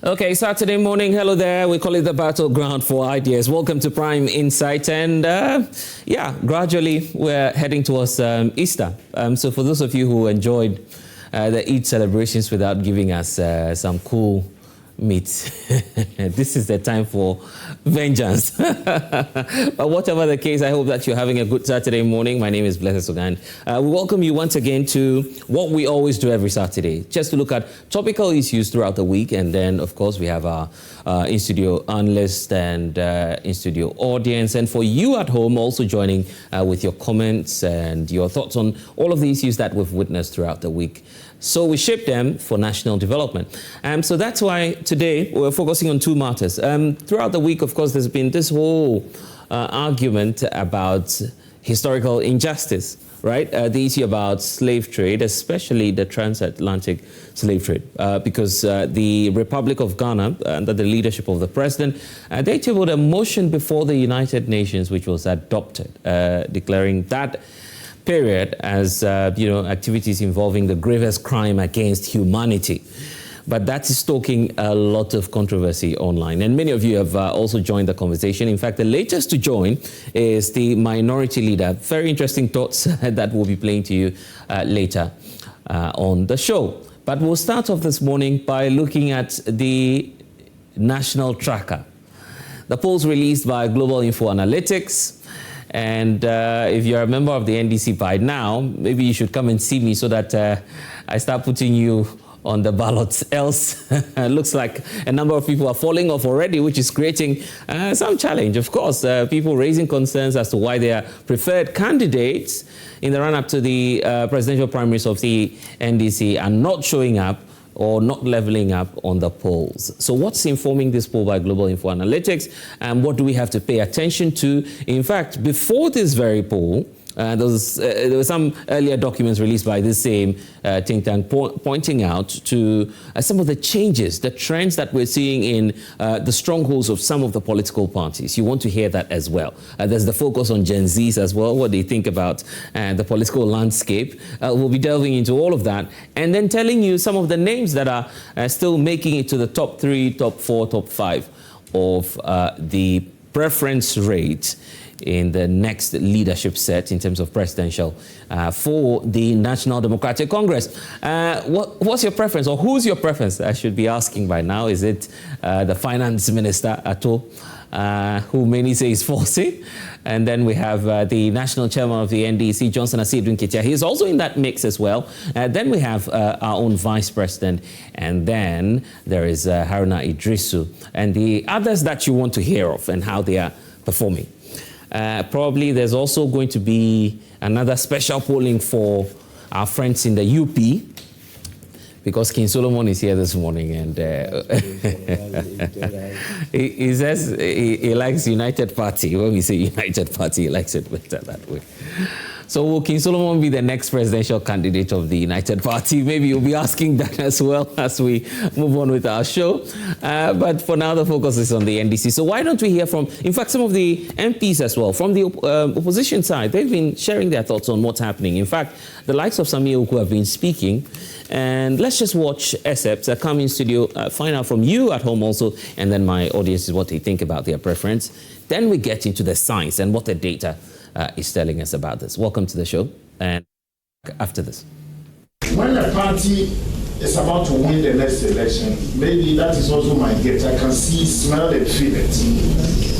Okay, Saturday morning. Hello there. We call it the battleground for ideas. Welcome to Prime Insight. And gradually we're heading towards Easter. So for those of you who enjoyed the Eid celebrations without giving us some cool meat, this is the time for vengeance. But whatever the case, I hope that you're having a good Saturday morning. My name is Blessed Sogan. We welcome you once again to what we always do every Saturday, just to look at topical issues throughout the week. And then, of course, we have our in-studio analyst and in-studio audience. And for you at home, also joining with your comments and your thoughts on all of the issues that we've witnessed throughout the week. So we shape them for national development. So that's why today we're focusing on two matters. Throughout the week, of course, there's been this whole argument about historical injustice, right? The issue about slave trade, especially the transatlantic slave trade, because the Republic of Ghana, under the leadership of the president, they tabled a motion before the United Nations, which was adopted, declaring that period as activities involving the gravest crime against humanity. But that is stoking a lot of controversy online, and many of you have also joined the conversation. In fact, the latest to join is the minority leader. Very interesting thoughts that we'll be playing to you later on the show. But we'll start off this morning by looking at the national tracker, the polls released by Global InfoAnalytics. And if you're a member of the NDC by now, maybe you should come and see me so that I start putting you on the ballots. Else, it looks like a number of people are falling off already, which is creating some challenge. Of course, people raising concerns as to why their preferred candidates in the run-up to the presidential primaries of the NDC are not showing up or not leveling up on the polls. So what's informing this poll by Global InfoAnalytics, and what do we have to pay attention to? In fact, before this very poll, there were some earlier documents released by this same think tank pointing out to some of the changes, the trends that we're seeing in the strongholds of some of the political parties. You want to hear that as well. There's the focus on Gen Zs as well, what they think about the political landscape. We'll be delving into all of that and then telling you some of the names that are still making it to the top 3, top 4, top 5 of the preference rate in the next leadership set in terms of presidential for the National Democratic Congress. What's your preference, or who's your preference? I should be asking by now. Is it the Finance Minister, Ato, who many say is Forson? And then we have the National Chairman of the NDC, Johnson Asidun Ketia. He's also in that mix as well. Then we have our own Vice President. And then there is Haruna Idrisu. And the others that you want to hear of and how they are performing. Probably there's also going to be another special polling for our friends in the UP, because King Solomon is here this morning, and he says he likes United Party. When we say United Party, he likes it better that way. So will King Solomon be the next presidential candidate of the United Party? Maybe you'll be asking that as well as we move on with our show. But for now, the focus is on the NDC. So why don't we hear from, in fact, some of the MPs as well, from the opposition side. They've been sharing their thoughts on what's happening. In fact, the likes of Sami Oku have been speaking. And let's just watch excerpts. Come in studio, find out from you at home also, and then my audience is what they think about their preference. Then we get into the science and what the data is telling us about this. Welcome to the show, and after this. When a party is about to win the next election, maybe that is also my guess. I can see, smell and feel it.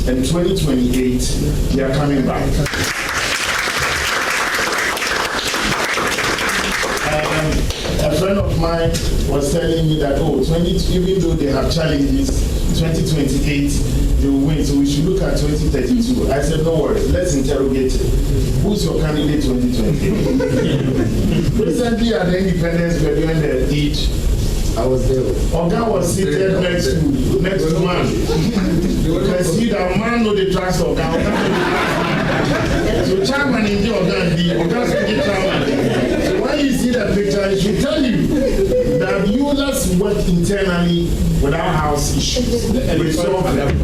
In 2028, they are coming back. A friend of mine was telling me that, even though they have challenges, 2028 they will win, so we should look at 2032. I said, no worries, let's interrogate it. Who's your candidate 2028? Recently at the Independence, we were doing the Eid. I was there. Oga was seated next to man. You can see that man know the tracks of Oga. So chairman in the Oga speaking chairman. So when you see that picture, it should tell you that you let's work internally without house issues. Resolve them.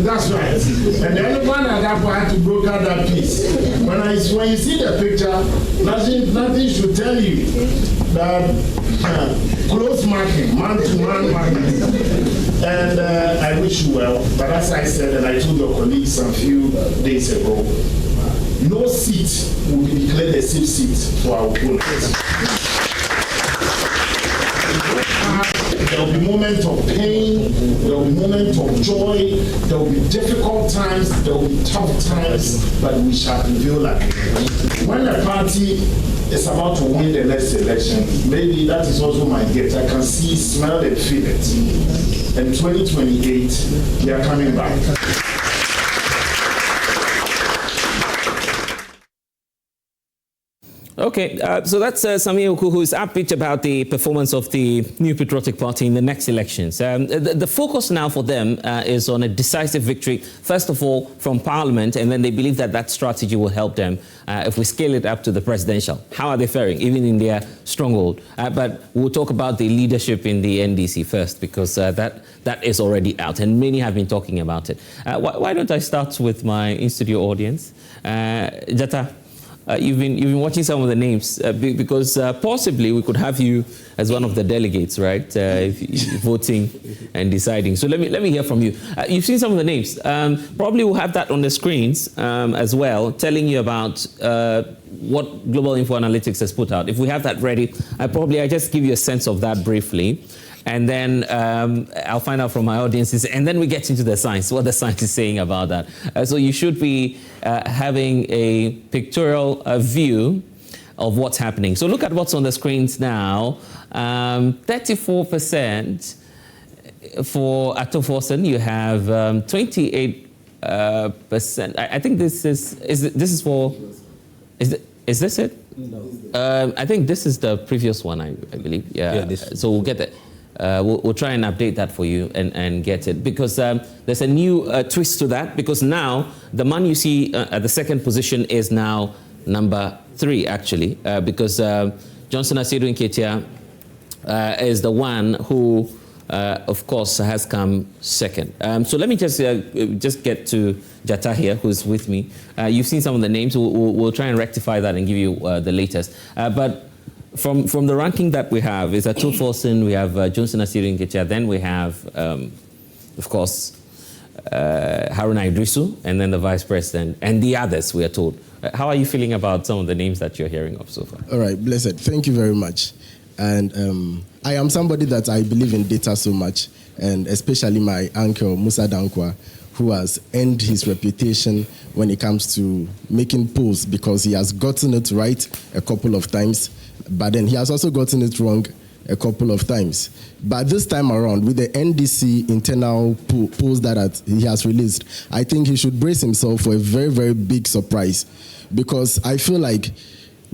That's right. And the elephant at that point had to broker that piece. When you see the picture, nothing should tell you that close marking, man-to-man marking. And I wish you well. But as I said, and I told your colleagues a few days ago, no seat will be declared a safe seat for our opponents. There will be moments of pain, there will be moments of joy, there will be difficult times, there will be tough times, but we shall prevail like when a party is about to win the next election, maybe that is also my gift. I can see, smell and feel it. And 2028, they are coming back. Okay, so that's Samir Oku, who is upbeat about the performance of the New Patriotic Party in the next elections. The focus now for them is on a decisive victory, first of all, from Parliament, and then they believe that that strategy will help them if we scale it up to the presidential. How are they faring, even in their stronghold? But we'll talk about the leadership in the NDC first, because that is already out, and many have been talking about it. Why don't I start with my in-studio audience? Jata, you've been watching some of the names because possibly we could have you as one of the delegates, right? Voting and deciding. So let me hear from you. You've seen some of the names. Probably we'll have that on the screens as well, telling you about what Global InfoAnalytics has put out. If we have that ready, I just give you a sense of that briefly. And then I'll find out from my audiences, and then we get into the science, what the science is saying about that. So you should be having a pictorial view of what's happening. So look at what's on the screens now. 34% for Ato Forson. You have 28%. I think this is this it? No. I think this is the previous one, I believe. Yeah. So we'll get it. We'll try and update that for you and get it, because there's a new twist to that, because now the man you see at the second position is now number 3, actually, because Johnson Asiedu Nketia is the one who, of course, has come second. So let me just get to Jata here, who's with me. You've seen some of the names. We'll try and rectify that and give you the latest. But from the ranking that we have, is Ato Forson, we have Johnson Asiedu Nketia, then we have, of course, Haruna Idrisu, and then the Vice President, and the others, we are told. How are you feeling about some of the names that you're hearing of so far? All right, blessed. Thank you very much. And I am somebody that I believe in data so much, and especially my uncle, Mussa Dankwah, who has earned his reputation when it comes to making polls, because he has gotten it right a couple of times, but then he has also gotten it wrong a couple of times. But this time around, with the NDC internal polls that he has released, I think he should brace himself for a very, very big surprise, because I feel like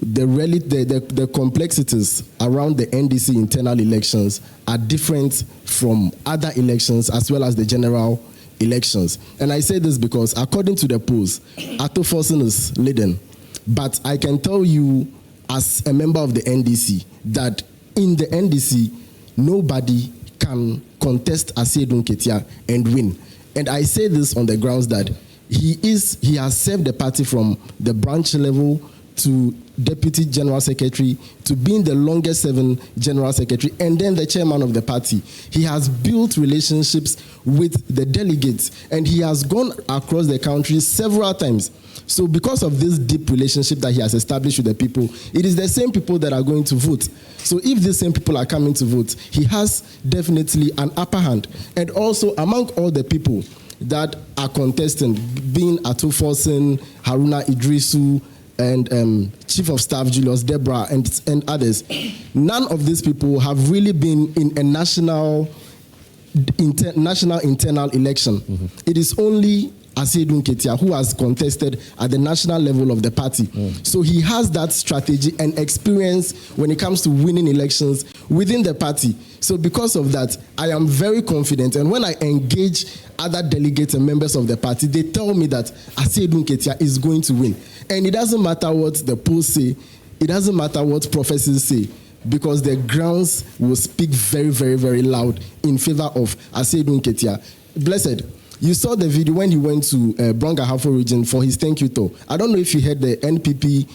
the complexities around the NDC internal elections are different from other elections as well as the general elections. And I say this because according to the polls, Ato Forson is leading. But I can tell you as a member of the NDC that in the NDC, nobody can contest Asiedu Nketia and win. And I say this on the grounds that he has served the party from the branch level to Deputy General Secretary, to being the longest serving General Secretary, and then the chairman of the party. He has built relationships with the delegates, and he has gone across the country several times. So because of this deep relationship that he has established with the people, it is the same people that are going to vote. So if the same people are coming to vote, he has definitely an upper hand. And also among all the people that are contesting, being Ato Forson, Haruna Idrisu, and Chief of Staff Julius Deborah and others, none of these people have really been in a national internal election. Mm-hmm. It is only Asiedu Nketia who has contested at the national level of the party. Mm. So he has that strategy and experience when it comes to winning elections within the party. So because of that, I am very confident. And when I engage other delegates and members of the party, they tell me that Asiedu Nketia is going to win. And it doesn't matter what the polls say, it doesn't matter what prophecies say, because the grounds will speak very, very, very loud in favor of Asiedu Nketia. Blessed, you saw the video when he went to Brong-Ahafo region for his thank you tour. I don't know if you heard the NPP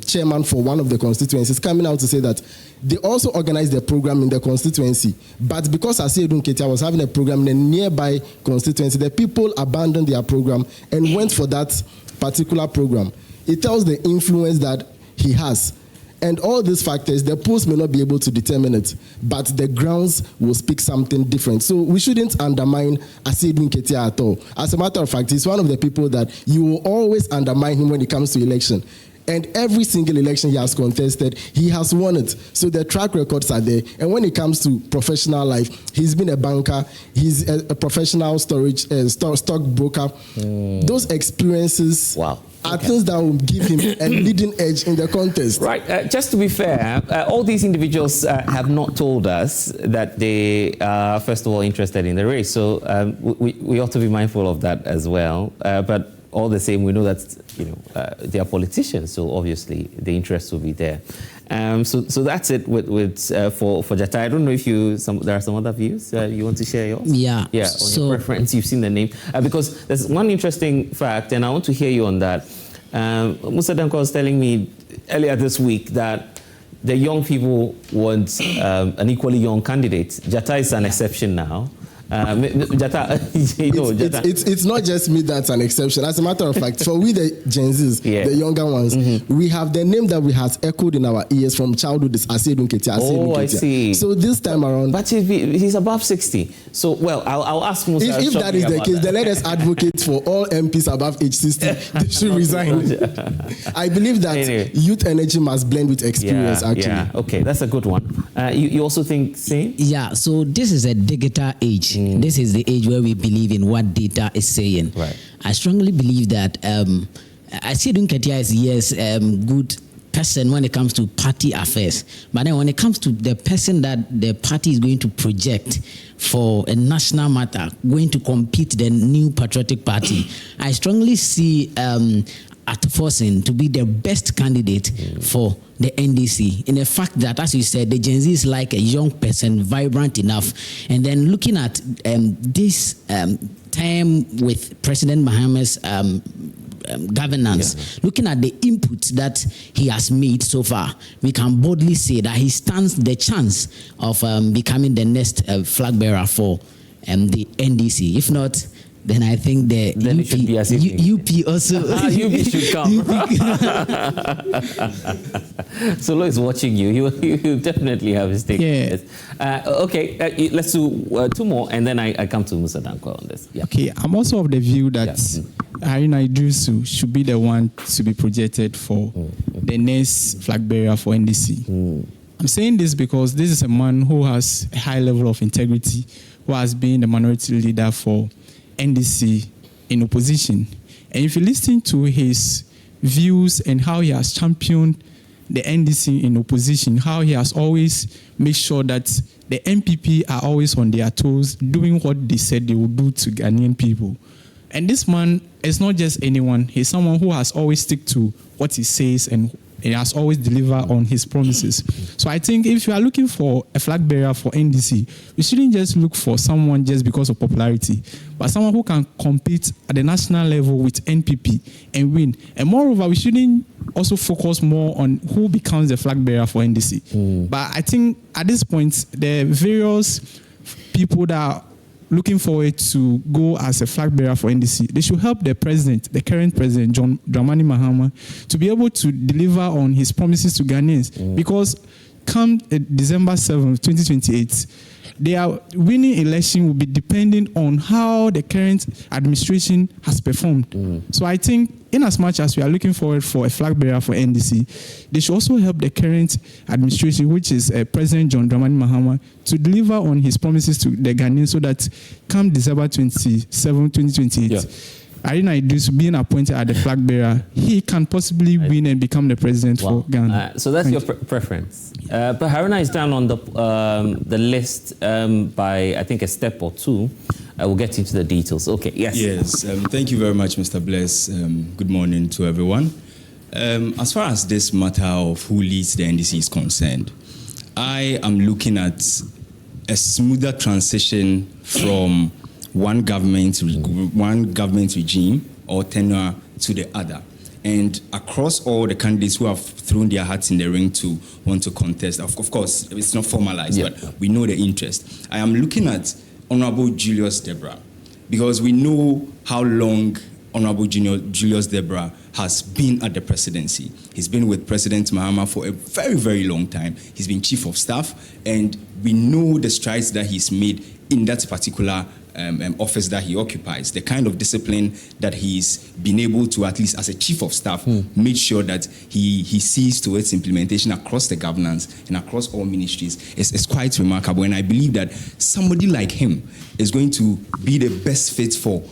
chairman for one of the constituencies coming out to say that they also organized the program in the constituency. But because Asiedu Nketia was having a program in a nearby constituency, the people abandoned their program and went for that particular program. It tells the influence that he has. And all these factors, the polls may not be able to determine it, but the grounds will speak something different. So we shouldn't undermine Asiedu Nketia at all. As a matter of fact, he's one of the people that you will always undermine him when it comes to election. And every single election he has contested, he has won it. So the track records are there. And when it comes to professional life, he's been a banker, he's a professional stockbroker. Those experiences are things that will give him a leading edge in the contest. Right. Just to be fair, all these individuals have not told us that they are, first of all, interested in the race. So we ought to be mindful of that as well. But all the same, we know that they are politicians, so obviously the interest will be there. So that's it for Jatai. I don't know if there are some other views you want to share yours. Yeah. Yeah. On your preference, you've seen the name because there's one interesting fact, and I want to hear you on that. Mussa Dankwah was telling me earlier this week that the young people want an equally young candidate. Jatai is an exception now. It's not just me that's an exception. As a matter of fact, for we the Gen Zs, the younger ones, we have the name that we have echoed in our ears from childhood is Asiedu Nketia. Oh, I see. So this time around, but he's above 60. So well, I'll ask Mussa. If that is the case, then let us advocate for all MPs above age 60. They should resign. I believe that youth energy must blend with experience. Actually, okay, that's a good one. You also think same? Yeah. So this is a digital age. This is the age where we believe in what data is saying. Right. I strongly believe that Asiedu Nketia is good person when it comes to party affairs, but then when it comes to the person that the party is going to project for a national matter, going to compete the new patriotic party, I strongly see Ato Forson to be the best candidate for the NDC, in the fact that, as you said, the Gen Z is like a young person, vibrant enough. And then looking at this time with President Mahama's governance, looking at the input that he has made so far, we can boldly say that he stands the chance of becoming the next flag bearer for the NDC. If not, then I think the UP also. UP should come. Solo is watching you. He'll definitely have his take. Yeah. Okay, let's do two more, and then I come to Mussa Dankwah on this. Yeah. Okay, I'm also of the view that Haruna Idrisu should be the one to be projected for the next flag bearer for NDC. I'm saying this because this is a man who has a high level of integrity, who has been the minority leader for NDC in opposition. And if you listen to his views and how he has championed the NDC in opposition, how he has always made sure that the MPP are always on their toes, doing what they said they would do to Ghanaian people. And this man is not just anyone. He's someone who has always stick to what he says and he has always delivered on his promises. So I think if you are looking for a flag bearer for NDC, we shouldn't just look for someone just because of popularity, but someone who can compete at the national level with NPP and win. And moreover, we shouldn't also focus more on who becomes the flag bearer for NDC. But I think at this point, the various people that are looking forward to go as a flag bearer for NDC, they should help the president, the current president, John Dramani Mahama, to be able to deliver on his promises to Ghanaians. Because come December 7th, 2028, their winning election will be depending on how the current administration has performed. So I think in as much as we are looking forward for a flag bearer for NDC, they should also help the current administration, which is President John Dramani Mahama, to deliver on his promises to the Ghanaians so that come December 27, 2028, Haruna Idrisu being appointed as the flag bearer, he can possibly win and become the president for Ghana. So that's your preference. But Haruna is down on the list by, I think, a step or two. We'll get into the details. Okay, yes. Yes, thank you very much, Mr. Bless. Good morning to everyone. As far as this matter of who leads the NDC is concerned, I am looking at a smoother transition from one government regime or tenure to the other. And across all the candidates who have thrown their hats in the ring to want to contest, of course, it's not formalized, but we know the interest. I am looking at Honorable Julius Deborah, because we know how long Honorable Julius Deborah has been at the presidency. He's been with President Mahama for a very, very long time. He's been chief of staff, and we know the strides that he's made in that particular office that he occupies, the kind of discipline that he's been able to, at least as a chief of staff, make sure that he sees to its implementation across the governance and across all ministries is quite remarkable. And I believe that somebody like him is going to be the best fit for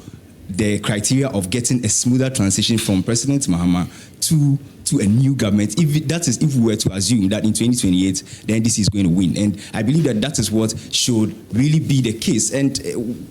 the criteria of getting a smoother transition from President Mahama to a new government. If we were to assume that in 2028 the NDC is going to win, and I believe that is what should really be the case. And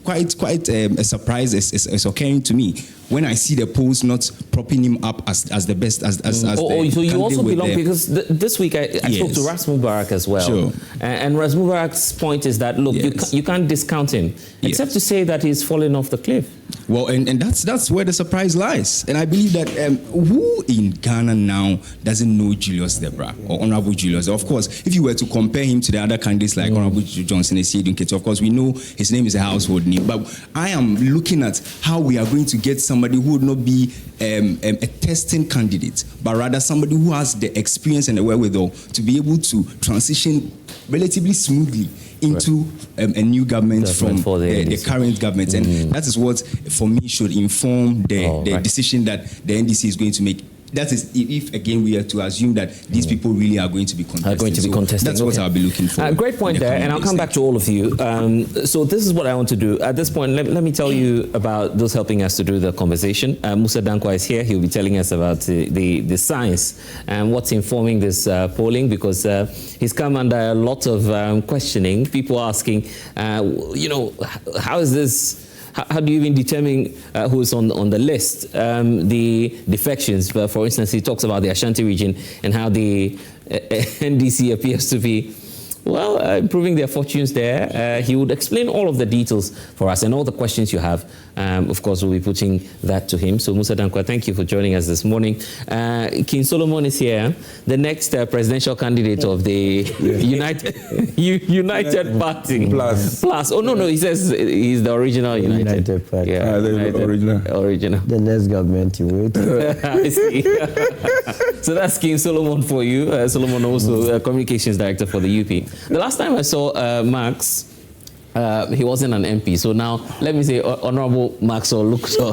quite a surprise is occurring to me when I see the polls not propping him up as the best as so you also belong, because this week I spoke to Ras Mubarak as well. Sure. And Ras Mubarak's point is that, look, you can't discount him, except to say that he's fallen off the cliff. Well, and that's where the surprise lies. And I believe that who in Ghana now doesn't know Julius Deborah or Honorable Julius? Of course, if you were to compare him to the other candidates like Honorable Johnson Esiedun, of course, we know his name is a household name. But I am looking at how we are going to get somebody who would not be a testing candidate, but rather somebody who has the experience and the wherewithal to be able to transition relatively smoothly into a new government from the current government. And that is what, for me, should inform the decision that the NDC is going to make. That is, if again we are to assume that these people really are going to be contesting. That's what I'll be looking for. Great point there, and I'll come back to all of you. So this is what I want to do. At this point, let me tell you about those helping us to do the conversation. Mussa Dankwah is here. He'll be telling us about the science and what's informing this polling, because he's come under a lot of questioning. People asking, how is this? How do you even determine who's on the list? The defections, for instance, he talks about the Ashanti region and how the NDC appears to be, improving their fortunes there. He would explain all of the details for us, and all the questions you have. Of course, we'll be putting that to him. So, Mussa Dankwah, thank you for joining us this morning. King Solomon is here, the next presidential candidate of the United Party. Plus. Oh, no, he says he's the original United Party. Yeah, original. The next government you wait. I see. So that's King Solomon for you. Solomon also communications director for the UP. The last time I saw Max, he wasn't an MP. So now let me say, Honorable Maxwell Luxor,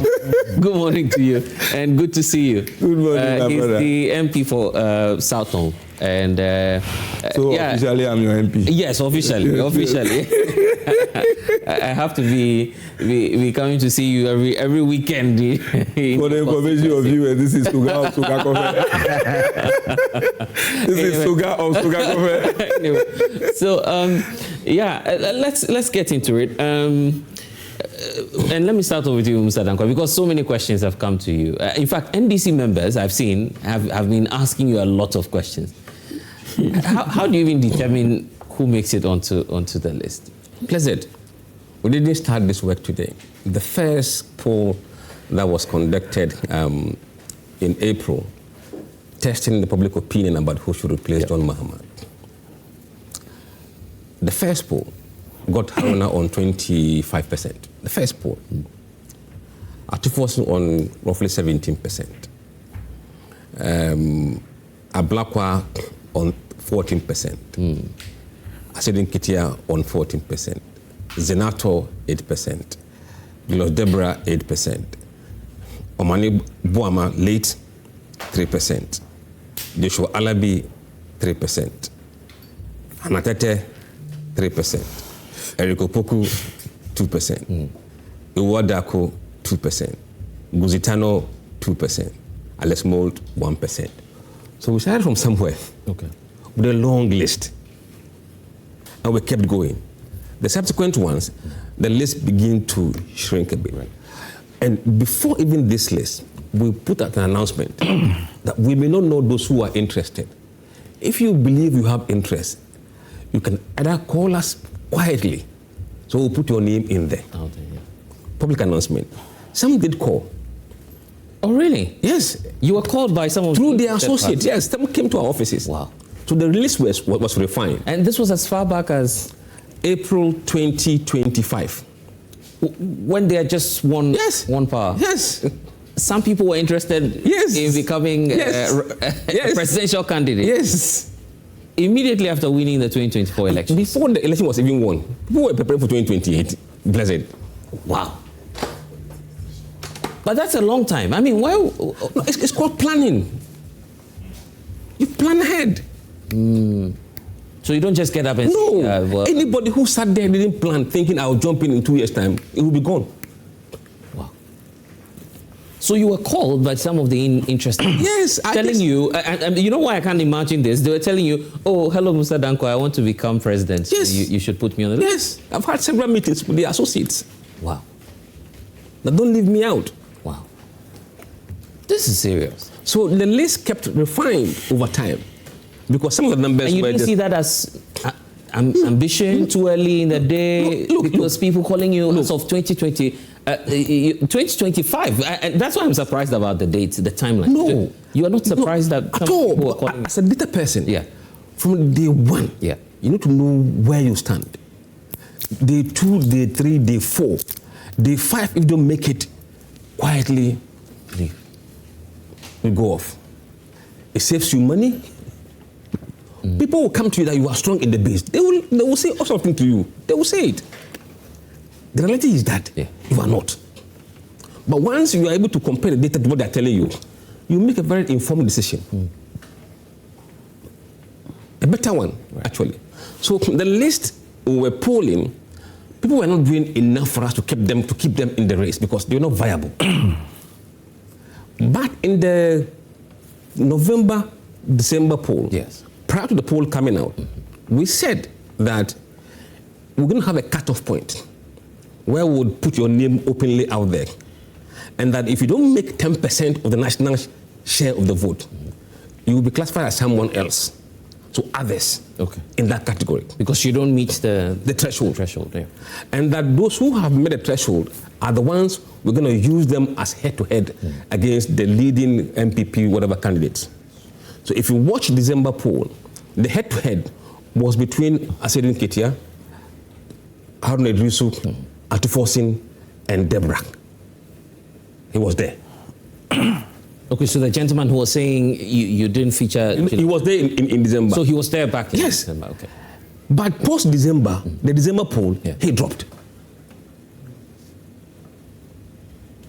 good morning to you and good to see you. Good morning, he's brother. the MP for Southall. And officially I'm your MP. Yes, officially. I have to be coming to see you every weekend. For the information of you, this is Suga of Suga Coffee. This is Suga of Suga Coffee. Anyway, so let's get into it. And let me start off with you, Mussa Dankwah, because so many questions have come to you. In fact, NDC members I've seen have been asking you a lot of questions. How do you even determine who makes it onto the list? Pleasant. We didn't start this work today. The first poll that was conducted in April, testing the public opinion about who should replace John Mahama. The first poll got Haruna on 25%. The first poll. Ato Forson on roughly 17%. Ablakwa on 14%. Asedin on 14%. Zenato 8%. Julius Deborah 8%. Omani Buama late 3%. Joshua Alabi 3%. Anatete 3%. Eriko Poku 2%. Iwadako 2%. Guzitano 2%. Alex Mold 1%. So we started from somewhere. Okay. With a long list. And we kept going. The subsequent ones, the list began to shrink a bit. Right. And before even this list, we put out an announcement that we may not know those who are interested. If you believe you have interest, you can either call us quietly, so we'll put your name in there. Out there, yeah. Public announcement. Some did call. Oh, really? Yes. You were called by some of Through their associates, yes. Some came to our offices. Wow. So the release was refined. And this was as far back as April 2025. when they had just won one power. Yes. Some people were interested in becoming a presidential candidate. Yes. Immediately after winning the 2024 election. Before the election was even won, people were preparing for 2028. Blessed. Wow. But that's a long time. I mean, why? It's called planning. You plan ahead. So you don't just get up and say, well, anybody who sat there and didn't plan, thinking I'll jump in 2 years' time, it will be gone. Wow. So you were called by some of the interested. Yes. Telling you, and you know why I can't imagine this? They were telling you, oh, hello, Mussa Dankwah, I want to become president. Yes. So you should put me on the list. Yes. I've had several meetings with the associates. Wow. Now don't leave me out. Wow. This is serious. So the list kept refined over time. Because some of the numbers and you were didn't see that as ambition too early in the day? Because people calling you as of 2020, 2025. And that's why I'm surprised about the dates, the timeline. No. You are not surprised that at all. People are calling As a data person, from day one, you need to know where you stand. Day 2, day 3, day 4. Day 5, if you don't make it, quietly leave. You go off. It saves you money. People will come to you that you are strong in the base. They will say something to you. They will say it. The reality is that you are not. But once you are able to compare the data to what they are telling you, you make a very informed decision. A better one, actually. So the list we were polling, people were not doing enough for us to keep them in the race because they were not viable. But in the November-December poll, prior to the poll coming out, we said that we're going to have a cutoff point where we would put your name openly out there. And that if you don't make 10% of the national share of the vote, you will be classified as someone else. So others in that category. Because you don't meet the threshold. And that those who have met the threshold are the ones we're going to use them as head-to-head against the leading MPP, whatever candidates. So if you watch December poll, the head-to-head was between Asedin Ketia, Haruna Idrisu, Ato Forson, and Deborah. He was there. Okay, so the gentleman who was saying you didn't feature... He was there in December. So he was there back in December, okay. But post-December, the December poll, he dropped.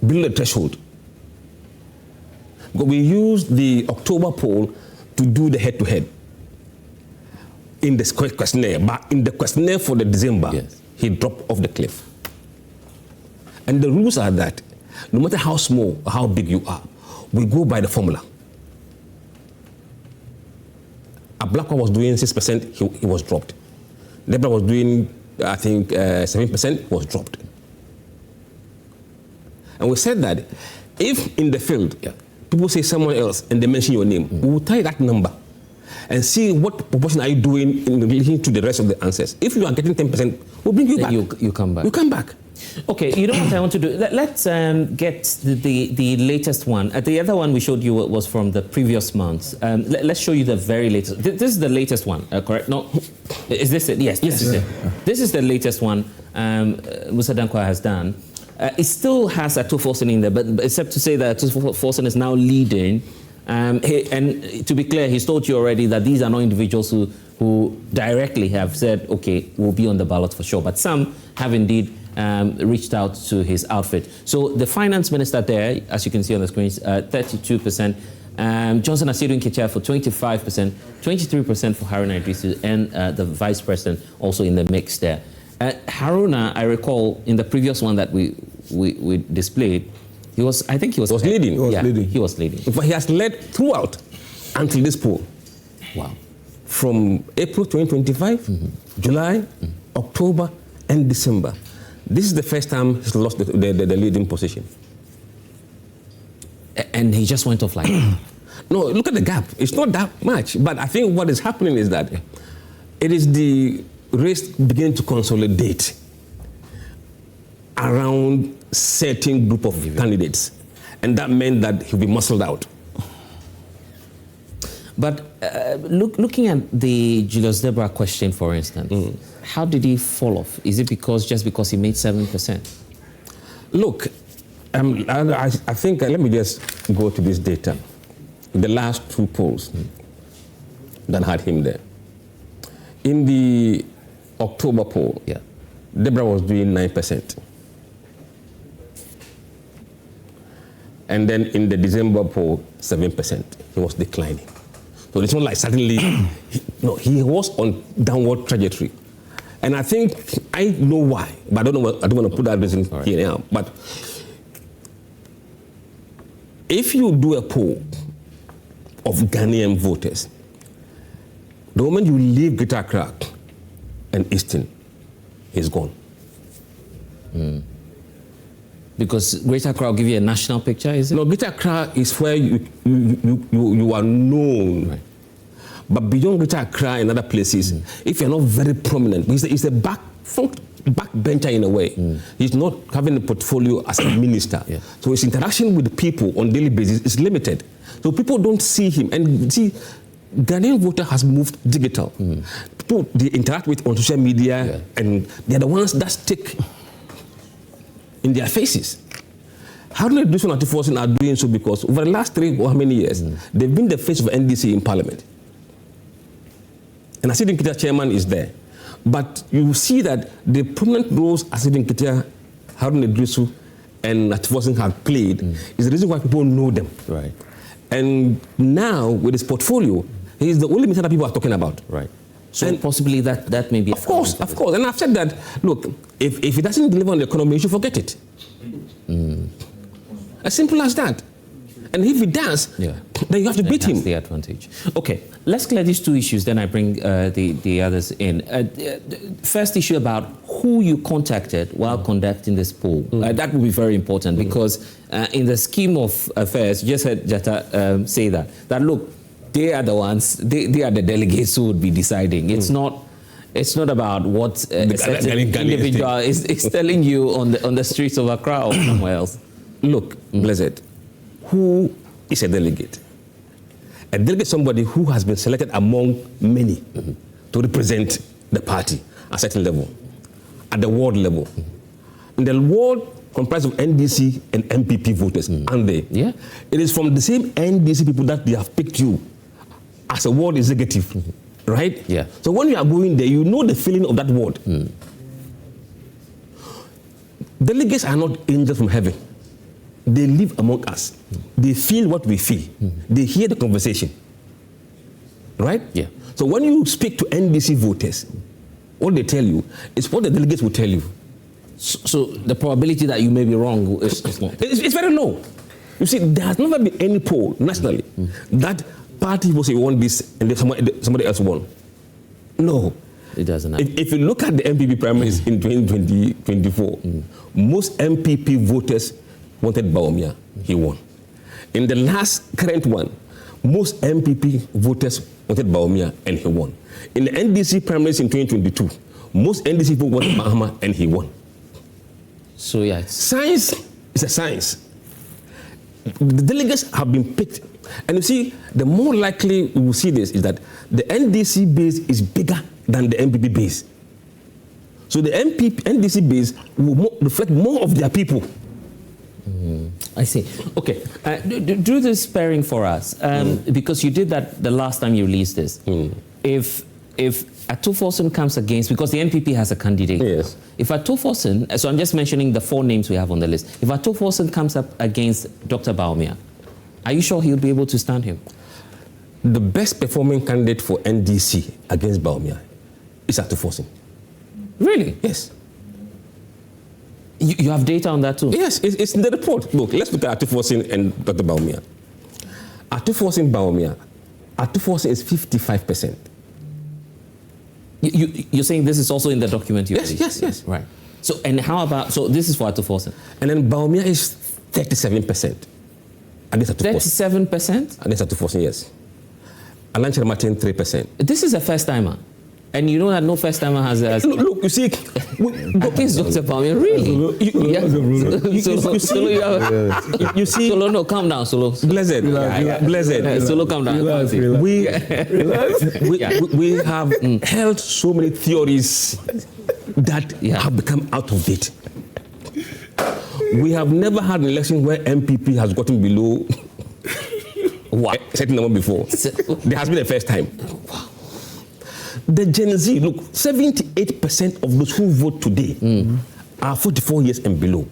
Below the threshold. But we used the October poll to do the head-to-head in the questionnaire. But in the questionnaire for the December, he dropped off the cliff. And the rules are that no matter how small or how big you are, we go by the formula. Ablakwa was doing 6%, he was dropped. Deborah was doing, I think, 7%, was dropped. And we said that if in the field, people say someone else and they mention your name, we will tie that number and see what proportion are you doing in relation to the rest of the answers. If you are getting 10%, we'll bring you back. You come back. You come back. Okay, you know what I want to do? Let's get the latest one. The other one we showed you was from the previous months. Let's show you the very latest. This is the latest one, correct? No, is this it? Yes, this is it. This is the latest one Mussa Dankwah has done. It still has Ato Forson in there, but except to say that Ato Forson is now leading. And to be clear, he's told you already that these are not individuals who directly have said, okay, we'll be on the ballot for sure. But some have indeed reached out to his outfit. So the finance minister there, as you can see on the screen, 32%. Johnson Asidun Ketia for 25%, 23% for Haruna Idrisu, and the vice president also in the mix there. Haruna, I recall in the previous one that we displayed, he was leading. He was leading. But he has led throughout until this poll. Wow. From April 2025, July, October, and December. This is the first time he's lost the leading position. And he just went off like that? No, look at the gap. It's not that much. But I think what is happening is that it is the race beginning to consolidate around certain group of candidates, and that meant that he'll be muscled out. But looking at the Julius Deborah question, for instance, how did he fall off? Is it just because he made 7%? Look, I think, let me just go to this data. The last 2 polls that had him there. In the October poll, Deborah was doing 9%. And then in the December poll, 7%. He was declining. So it's not like suddenly, he was on downward trajectory. And I think, I know why, but I don't want to put that reason here now. But if you do a poll of Ghanaian voters, the moment you leave Greater Accra and Eastern, he's gone. Because Greater Accra will give you a national picture, is it? No, Greater Accra is where you are known. Right. But beyond Greater Accra and other places, if you're not very prominent, it's a backbencher in a way. He's not having a portfolio as a minister. So his interaction with the people on a daily basis is limited. So people don't see him. And see, Ghanaian voter has moved digital. People they interact with on social media, and they're the ones that stick in their faces. How do they do so? Ato Forson are doing so because over the last 3 or how many years, they've been the face of NDC in Parliament. And Asidi Nketia chairman is there. But you see that the prominent roles Asidi Nketia, Haruna Idrisu, and Ato Forson have played is the reason why people know them. Right. And now, with his portfolio, he's the only minister that people are talking about. Right. So and possibly that may be... Of course. And I've said that, look, if he doesn't deliver on the economy, you should forget it. As simple as that. And if he does, then you have to beat him. That's the advantage. Okay, let's clear these 2 issues, then I bring the others in. First issue about who you contacted while conducting this poll. That will be very important because in the scheme of affairs, you just heard Jata say that look, they are the ones, they are the delegates who would be deciding. It's not about what a certain individual is telling you on the streets of Accra or somewhere else. Look, Blessed, who is a delegate? A delegate is somebody who has been selected among many to represent the party at a certain level, at the ward level. And the ward comprised of NDC and MPP voters, aren't they? Yeah. It is from the same NDC people that they have picked you as a ward executive, right? Yeah. So when you are going there, you know the feeling of that ward. Delegates are not angels from heaven. They live among us. They feel what we feel. They hear the conversation. Right? Yeah. So when you speak to NDC voters, what they tell you is what the delegates will tell you. So the probability that you may be wrong is small. It's very low. You see, there has never been any poll nationally that party will say we want this and then somebody else won. No. It doesn't happen. If you look at the MPP primaries in 2024, most MPP voters wanted Bawumia. He won. In the last current one, most MPP voters wanted Bawumia and he won. In the NDC primaries in 2022, most NDC voters wanted Mahama and he won. So yeah, science is a science. The delegates have been picked. And you see, the more likely we will see this is that the NDC base is bigger than the MPP base. So the NDC base will reflect more of their people. I see. Okay, do this pairing for us because you did that the last time you released this. If Ato Forson comes against, because the NPP has a candidate. Yes. If Ato Forson, so I'm just mentioning the 4 names we have on the list. If Ato Forson comes up against Dr. Bawumia, are you sure he'll be able to stand him? The best performing candidate for NDC against Bawumia is Ato Forson. Really? Yes. You have data on that too? Yes, it's in the report. Look, let's look at Ato Forson and Dr. Bawumia. Ato Forson, Bawumia. Ato Forson is 55%. You're saying this is also in the document you released? Yes. Right. So, and how about, so this is for Ato Forson. And then Bawumia is 37%. Against Ato Forson. 37%? Against Ato Forson, yes. Alan Martin, 3%. This is a first timer. And you know that no first timer has. Look, you see, Against Dr. Bawumia, really? you see, Solo, no, calm down, Solo. Blessed, blessed. Solo, calm down. We have held so many theories that have become out of date. We have never had an election where MPP has gotten below a certain number before. There has been a first time. The Gen Z, look, 78% of those who vote today are 44 years and below.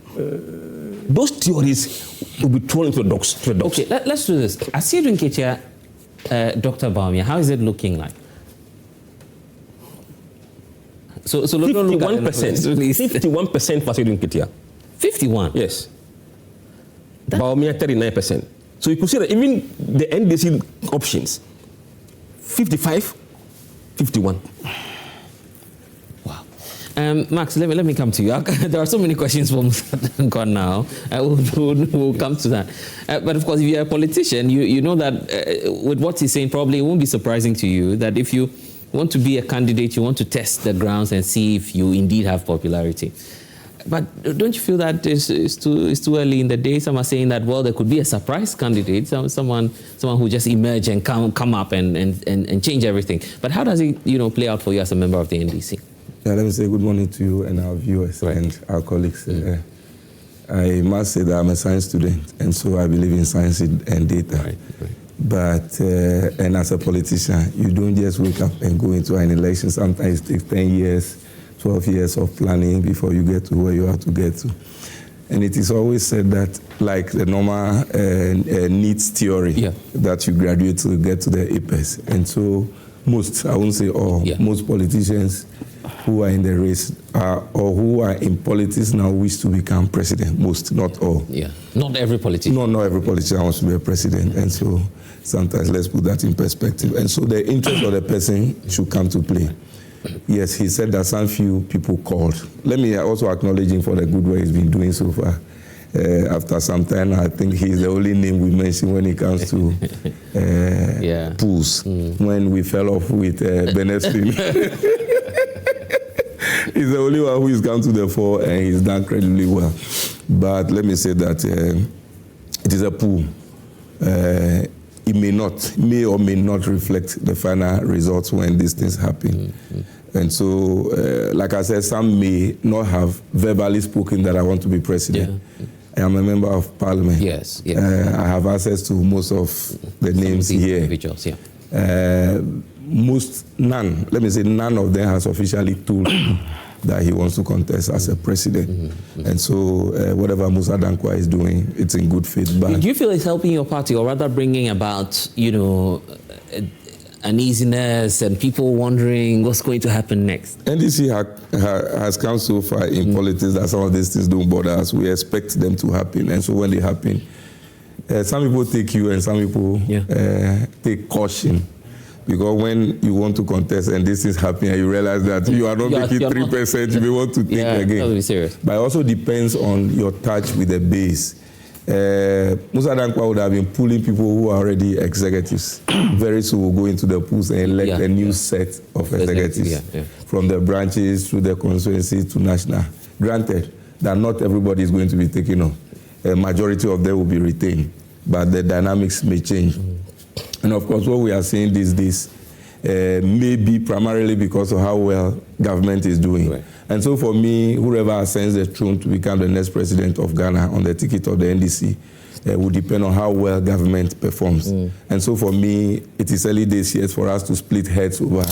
Those theories will be thrown into the dogs. Okay, let's do this. I see you in Ketia, Dr. Bawumia. How is it looking like? So 51% for Sidun Ketia. 51? Yes. Bawumia 39%. So you could see that even the NDC options, 55, 51. Wow. Max, let me come to you. There are so many questions from Mussa Dankwah now. We'll come to that. But of course, if you're a politician, you know that with what he's saying, probably it won't be surprising to you that if you want to be a candidate, you want to test the grounds and see if you indeed have popularity. But don't you feel that it's too early in the day? Some are saying that, well, there could be a surprise candidate, someone who just emerge and come up and change everything. But how does it play out for you as a member of the NDC? Yeah, let me say good morning to you and our viewers and our colleagues. I must say that I'm a science student, and so I believe in science and data. Right. But, and as a politician, you don't just wake up and go into an election. Sometimes it takes 10 years, 12 years of planning before you get to where you have to get to. And it is always said that, like the normal needs theory, that you graduate to get to the apex. And so most, I won't say all, most politicians who are in the race or who are in politics now wish to become president. Most, not all. Yeah, not every politician. No, not every politician wants to be a president. And so sometimes let's put that in perspective. And so the interest of the person should come to play. Yes, he said that some few people called. Let me also acknowledge him for the good work he's been doing so far. After some time, I think he's the only name we mention when it comes to pools. When we fell off with Benefin. He's the only one who has come to the fore, and he's done incredibly well. But let me say that it is a pool. It may or may not reflect the final results when these things happen. And so, like I said, some may not have verbally spoken that I want to be president. I am a member of parliament. Yes. I have access to most of the names here. Individuals, none of them has officially told me that he wants to contest as a president. And so whatever Mussa Dankwah is doing, it's in good faith. But do you feel it's helping your party, or rather bringing about, uneasiness and people wondering what's going to happen next? NDC has come so far in politics that some of these things don't bother us. We expect them to happen. And so when they happen, some people take you and some people take caution. Because when you want to contest and this is happening and you realize that you are not making 3%, you may want to think again. That would be serious. But it also depends on your touch with the base. Mussa Dankwah would have been pulling people who are already executives. Very soon we'll go into the pools and elect a new set of executives from the branches through the constituency to national. Granted that not everybody is going to be taken on. A majority of them will be retained, but the dynamics may change. And of course, what we are seeing these days may be primarily because of how well government is doing. Right. And so for me, whoever ascends the throne to become the next president of Ghana on the ticket of the NDC will depend on how well government performs. And so for me, it is early days yet for us to split heads over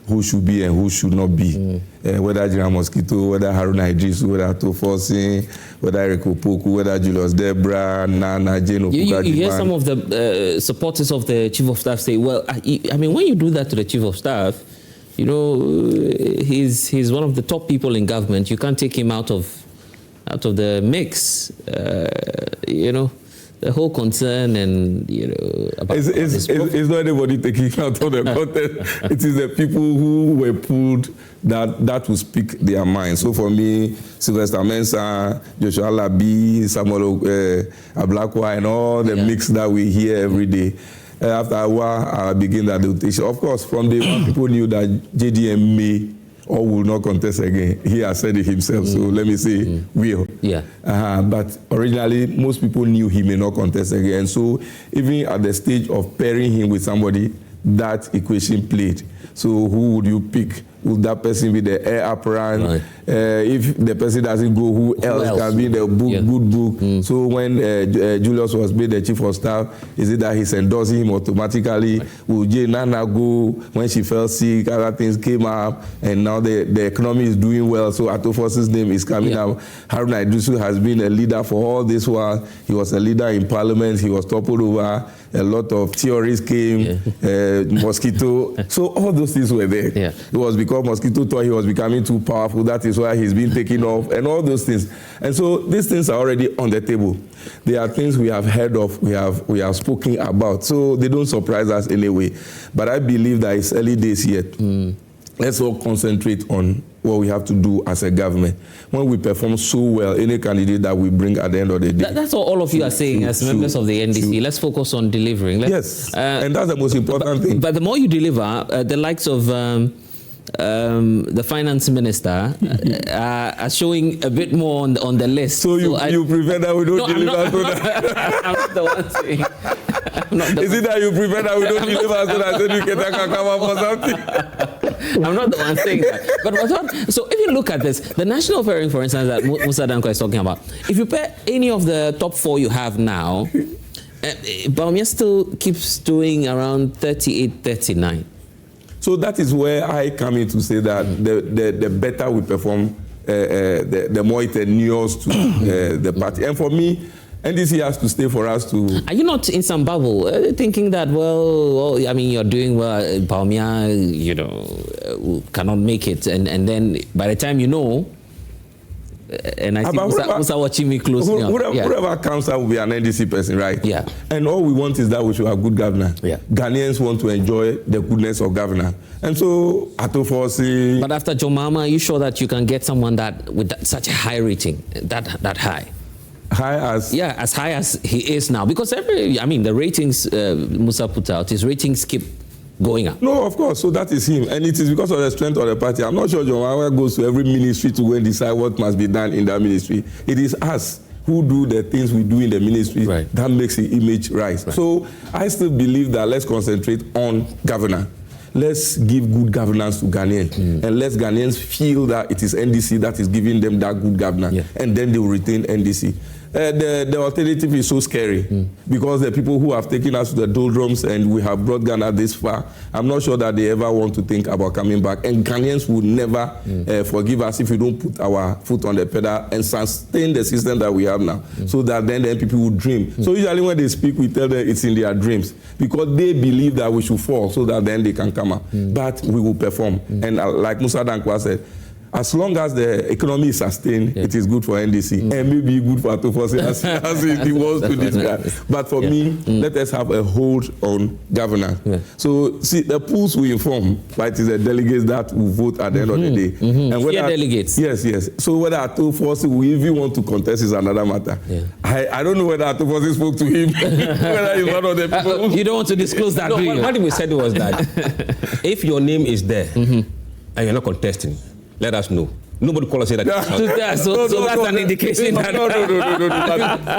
who should be and who should not be. Whether Jiran Mosquito, whether Haruna Idrisu, whether Ato Forson, whether Eric Opoku, whether Julius Debra, Nana, Jane Okuka. You hear some of the supporters of the Chief of Staff say, well, I mean, when you do that to the Chief of Staff, he's one of the top people in government. You can't take him out of the mix, the whole concern and, about it's not anybody taking out of the contest. It is the people who were pulled that will speak their mind. So for me, Sylvester Mensah, Joshua Labi, Samuel Ablakwa, and all the mix that we hear every day, After a while, I begin that rotation. Of course, from day one, people knew that JDM may or will not contest again. He has said it himself, so let me say will. Yeah. But originally, most people knew he may not contest again. So even at the stage of pairing him with somebody, that equation played. So who would you pick? Would that person be the heir apparent? Right. If the person doesn't go, who else can be the book, good book? So when Julius was made the chief of staff, is it that he's endorsing him automatically? Right. Will Jay Nana go when she fell sick? Other things came up, and now the economy is doing well. So Ato Forson's name is coming up. Haruna Iddrisu has been a leader for all this while. He was a leader in parliament. He was toppled over. A lot of theories came, Mosquito. So all those things were there. Yeah. It was because Mosquito thought he was becoming too powerful. That is why he's been taken off, and all those things. And so these things are already on the table. They are things we have heard of, we have spoken about. So they don't surprise us anyway. But I believe that it's early days yet. Let's all concentrate on what we have to do as a government. When we perform so well, any candidate that we bring at the end of the day. That's what all of you are saying as members of the NDC. Let's focus on delivering. Yes, and that's the most important thing. But the more you deliver, the likes of the finance minister are showing a bit more on the list. So you prefer that we don't deliver so that... I'm not the one saying. Is it that you prefer that we don't deliver so that you can come up for something? I'm not the one saying that. But so if you look at this, the national fairing, for instance, that Mussa Dankwah is talking about, if you pair any of the top 4 you have now, Bawumia still keeps doing around 38, 39. So that is where I come in to say that the better we perform, the more it inures to the party. And for me, NDC has to stay for us to... Are you not in some bubble thinking that, well, I mean, you're doing well, Bawumia, cannot make it, and then by the time you know, and I think Musa watching me closely. Whoever comes out will be an NDC person, right? Yeah. And all we want is that we should have good governance. Yeah. Ghanaians want to enjoy the goodness of governance. And so, Ato Forson... But after Jomama, are you sure that you can get someone that with such a high rating, that high? High as... Yeah, as high as he is now. Because the ratings Musa put out, his ratings keep going up. No, of course. So that is him. And it is because of the strength of the party. I'm not sure John Wawa goes to every ministry to go and decide what must be done in that ministry. It is us who do the things we do in the ministry that makes the image rise. Right. So I still believe that let's concentrate on governance. Let's give good governance to Ghanaians. And let Ghanaians feel that it is NDC that is giving them that good governance. Yeah. And then they will retain NDC. The alternative is so scary because the people who have taken us to the doldrums and we have brought Ghana this far, I'm not sure that they ever want to think about coming back. And Ghanaians will never forgive us if we don't put our foot on the pedal and sustain the system that we have now, so that then people will dream. So usually when they speak, we tell them it's in their dreams because they believe that we should fall so that then they can come out. But we will perform. And like Mussa Dankwah said, as long as the economy is sustained, it is good for NDC and maybe good for Ato Forson as he wants to describe. But for me, let us have a hold on governance. So, see, the pools will inform, but it is the delegates that will vote at the end of the day. And whether delegates. Yes. So whether Ato Forson will even want to contest is another matter. I don't know whether Ato Forson spoke to him, whether he's one of the people. You don't want to disclose that, do you? What we said was that if your name is there and you're not contesting, let us know. Nobody call us say that. So that's an indication. No.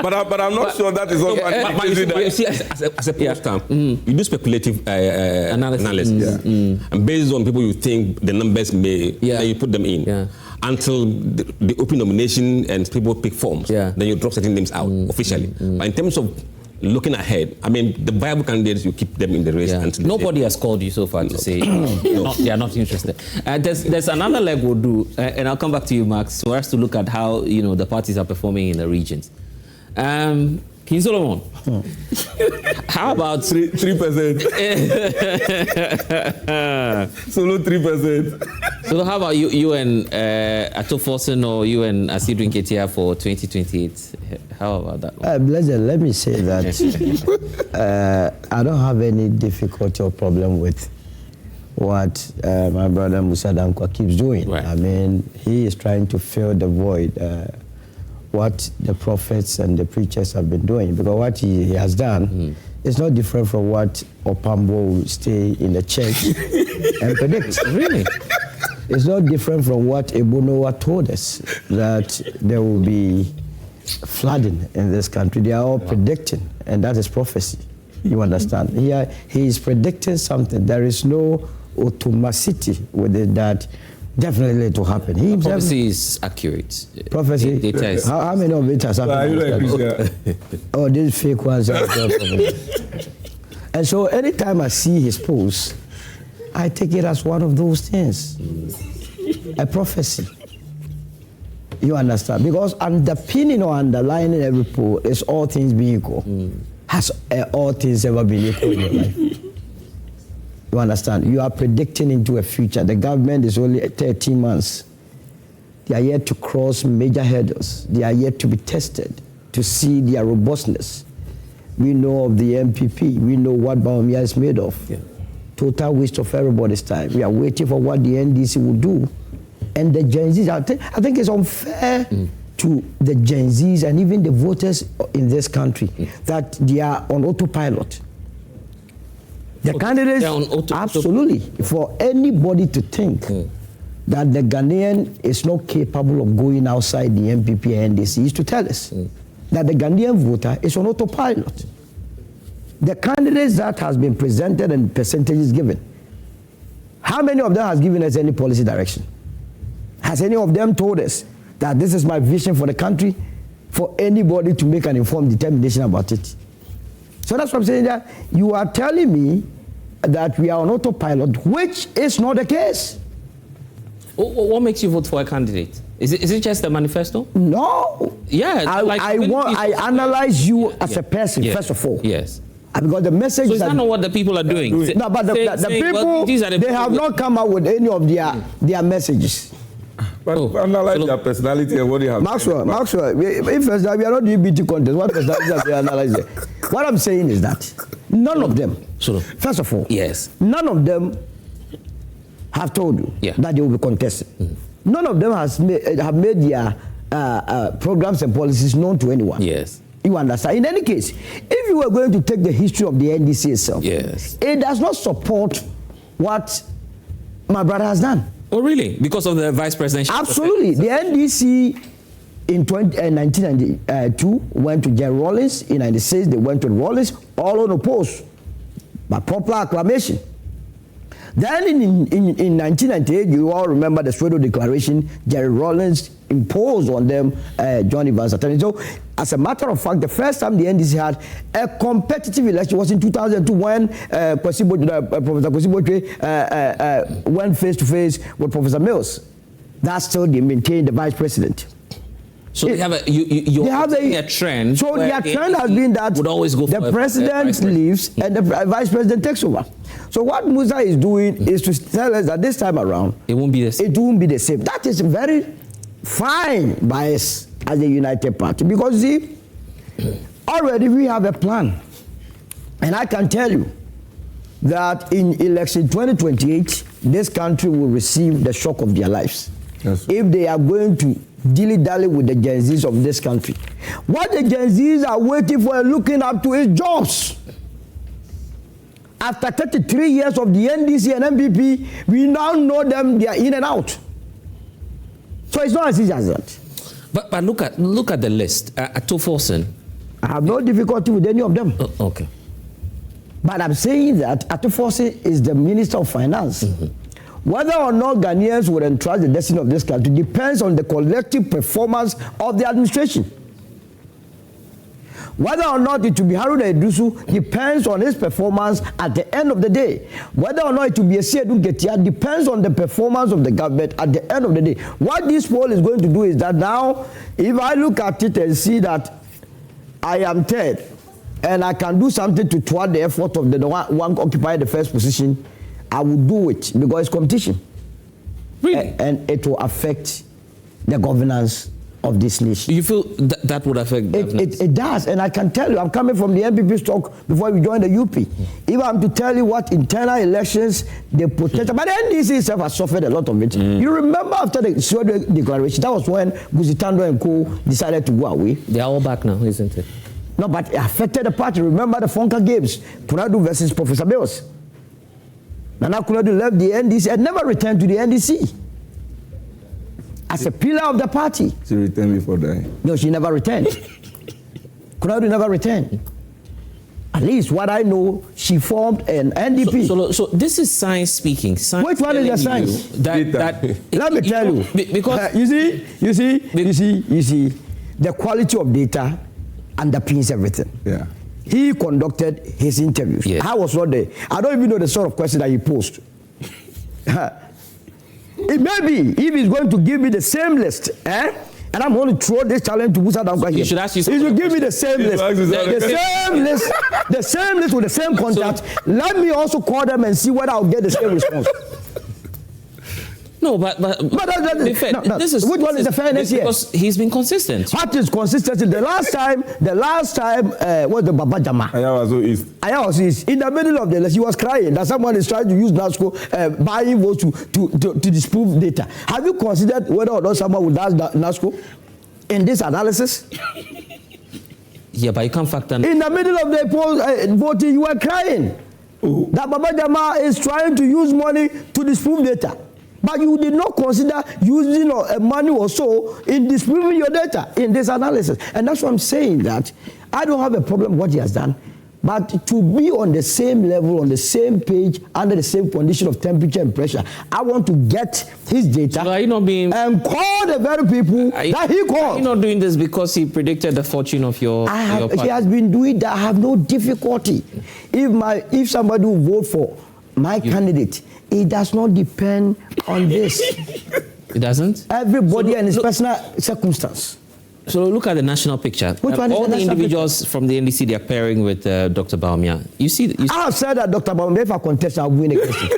But I'm not sure that is also an indication. But you see, as a pollster, you do speculative analysis. And based on people you think the numbers may, then you put them in. Until the open nomination and people pick forms, then you drop certain names out officially. But in terms of looking ahead, the viable candidates, you keep them in the race. Until nobody has called you so far to say they are not interested. There's another leg we'll do, and I'll come back to you, Max, for us to look at how the parties are performing in the regions. King Solomon, how about 3%? Solo 3%. So how about you and Ato Forson, or you and Asidrin Ketia for 2028? How about that one? Let me say that I don't have any difficulty or problem with what my brother Mussa Dankwah keeps doing. Right. He is trying to fill the void, what the prophets and the preachers have been doing. Because what he has done It's not different from what Opambo will stay in the church and predict. Really? It's not different from what Ebonowa told us, that there will be flooding in this country. They are all predicting, and that is prophecy. You understand? He is predicting something. There is no automaticity with it that definitely it will happen. Prophecy is accurate. Prophecy? Data is. How many of it has happened? Oh, these fake ones. And so anytime I see his post, I take it as one of those things. A prophecy. You understand? Because underpinning or underlining every post is all things being equal. Has all things ever been equal in your life? You understand? You are predicting into a future. The government is only 13 months. They are yet to cross major hurdles. They are yet to be tested to see their robustness. We know of the MPP. We know what Bawumia is made of. Yeah. Total waste of everybody's time. We are waiting for what the NDC will do. And the Gen Zs, I think it's unfair to the Gen Zs and even the voters in this country that they are on autopilot. The candidates, absolutely, for anybody to think that the Ghanaian is not capable of going outside the MPP and NDC is to tell us that the Ghanaian voter is on autopilot. The candidates that has been presented and percentages given, how many of them has given us any policy direction? Has any of them told us that this is my vision for the country, for anybody to make an informed determination about it? So that's what I'm saying, that you are telling me that we are on autopilot, which is not the case. What makes you vote for a candidate? Is it just a manifesto? No. Yeah. I analyze you as a person, first of all. Yes. Because the message so is that not what the people are doing? No, but the people, they have not come out with any of their messages. But analyze their personality and what they have. Maxwell, if we are not doing beauty contest, what personality have they analyzed? What I'm saying is that none of them, first of all, none of them have told you that they will be contested. None of them have made their programs and policies known to anyone. Yes. You understand? In any case, if you were going to take the history of the NDC itself, it does not support what my brother has done. Oh, really? Because of the vice presidential? Absolutely. The NDC in 1992 went to Jerry Rawlings. In 96, they went to Rawlings, all unopposed, by popular acclamation. Then in 1998, you all remember the Soweto Declaration, Jerry Rawlings imposed on them John Evans' attorney. So, as a matter of fact, the first time the NDC had a competitive election was in 2002 when Professor Kwesi went face-to-face with Professor Mills. That's still they maintained the vice president. So they have a trend. So their trend has been that would always go the president leaves and the vice president takes over. So what Mussa is doing is to tell us that this time around it won't be the same. It won't be the same. That is very fine by us as a united party, because see, already we have a plan, and I can tell you that in election 2028, this country will receive the shock of their lives if they are going to dilly-dally with the Gen Zs of this country. What the Gen Zs are waiting for and looking up to is jobs. After 33 years of the NDC and MPP, we now know them, they are in and out. So it's not as easy as that. But look at the list. Ato Forson. I have no difficulty with any of them. Okay. But I'm saying that Ato Forson is the Minister of Finance. Whether or not Ghanaians will entrust the destiny of this country depends on the collective performance of the administration. Whether or not it will be Haruna Iddrisu depends on his performance at the end of the day. Whether or not it will be Esiedu Nketia depends on the performance of the government at the end of the day. What this poll is going to do is that now, if I look at it and see that I am third, and I can do something to thwart the effort of the one occupying the first position, I will do it because it's competition. Really? And it will affect the governance of this nation. You feel that would affect governance? It does, and I can tell you, I'm coming from the MPP stock before we joined the UP. If I'm to tell you what internal elections, the potential, but the NDC itself has suffered a lot of it. You remember after the Soweto Declaration, that was when Guzitando and Co. decided to go away. They are all back now, isn't it? No, but it affected the party. Remember the Fonka Games, Kunadu versus Professor Beos. Nana Kunadu left the NDC and never returned to the NDC as a pillar of the party. She returned before dying. No, she never returned. Kunadu never returned. At least what I know, she formed an NDP. So this is science speaking. Science. Which one is the science? Let me tell you. Because you see, the quality of data underpins everything. Yeah. He conducted his interviews. Yeah. I was not there. I don't even know the sort of question that he posed. It may be if he's going to give me the same list, and I'm going to throw this challenge to Mussa Dankwah here. You should ask you. He should give me the same list, the same list with the same contact. Let me also call them and see whether I'll get the same response. No, but this is which one is the fairness here? Because he's been consistent. What is consistency? The last time, was the Baba Jama. Ayawaso East. In the middle of the list, he was crying that someone is trying to use NASCO, buying votes to disprove data. Have you considered whether or not someone would ask NASCO in this analysis? Yeah, but you can't factor. In the middle of the voting, you were crying that Baba Jama is trying to use money to disprove data. But you did not consider using money or so in disproving your data in this analysis. And that's why I'm saying that I don't have a problem with what he has done. But to be on the same level, on the same page, under the same condition of temperature and pressure, I want to get his data and call the very people that he called. You're not doing this because he predicted the fortune of your party. He has been doing that. I have no difficulty. If somebody will vote for my candidate, it does not depend on this. It doesn't? Everybody and his personal circumstance. So look at the national picture. Which one is all the the individuals picture? from the NDC, they are pairing with Dr. Bawumia. You see, I have said that Dr. Bawumia, if I contest, I'll win against him.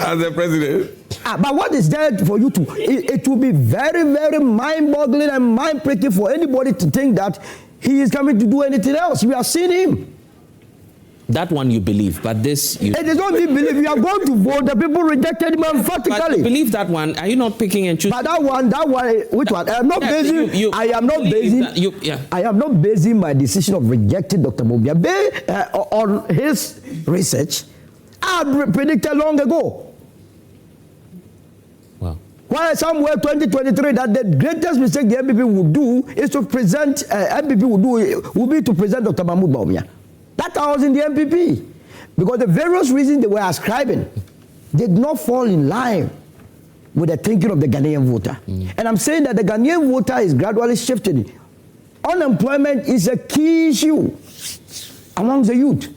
As the president. But what is there for you to... It will be very, very mind-boggling and mind-breaking for anybody to think that he is coming to do anything else. We have seen him. That one you believe, but this you... It is not you believe. You are going to vote. The people rejected him emphatically. But you believe that one. Are you not picking and choosing? But that one, which one? I am not basing... I am not basing my decision of rejecting Dr. Bawumia on his research. I predicted long ago. Wow. Why somewhere 2023 that the greatest mistake the MPP would do is to present... would be to present Dr. Mahmoud Bawumia. That I was in the MPP. Because the various reasons they were ascribing did not fall in line with the thinking of the Ghanaian voter. And I'm saying that the Ghanaian voter is gradually shifting. Unemployment is a key issue among the youth.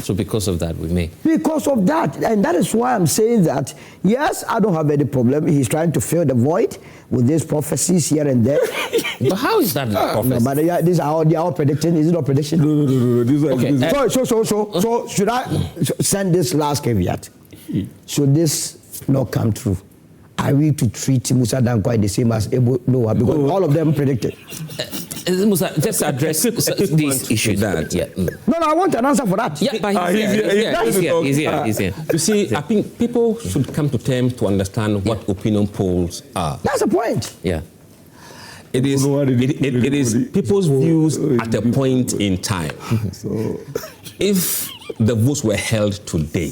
So because of that, we may. Because of that. And that is why I'm saying that, yes, I don't have any problem. He's trying to fill the void with these prophecies here and there. But how is that a prophecy? No, but these are all predicting. Is it not prediction? No. These are okay. So should I send this last caveat? Should this not come true? Are we to treat Mussa Dankwah the same as Ebo Noah? Because all of them predicted. Musa, just address this issue. No, I want an answer for that. Yeah, but he's here. You see, I think people should come to terms to understand what opinion polls are. That's the point. Yeah. It is people's views at a point in time. So, if the votes were held today,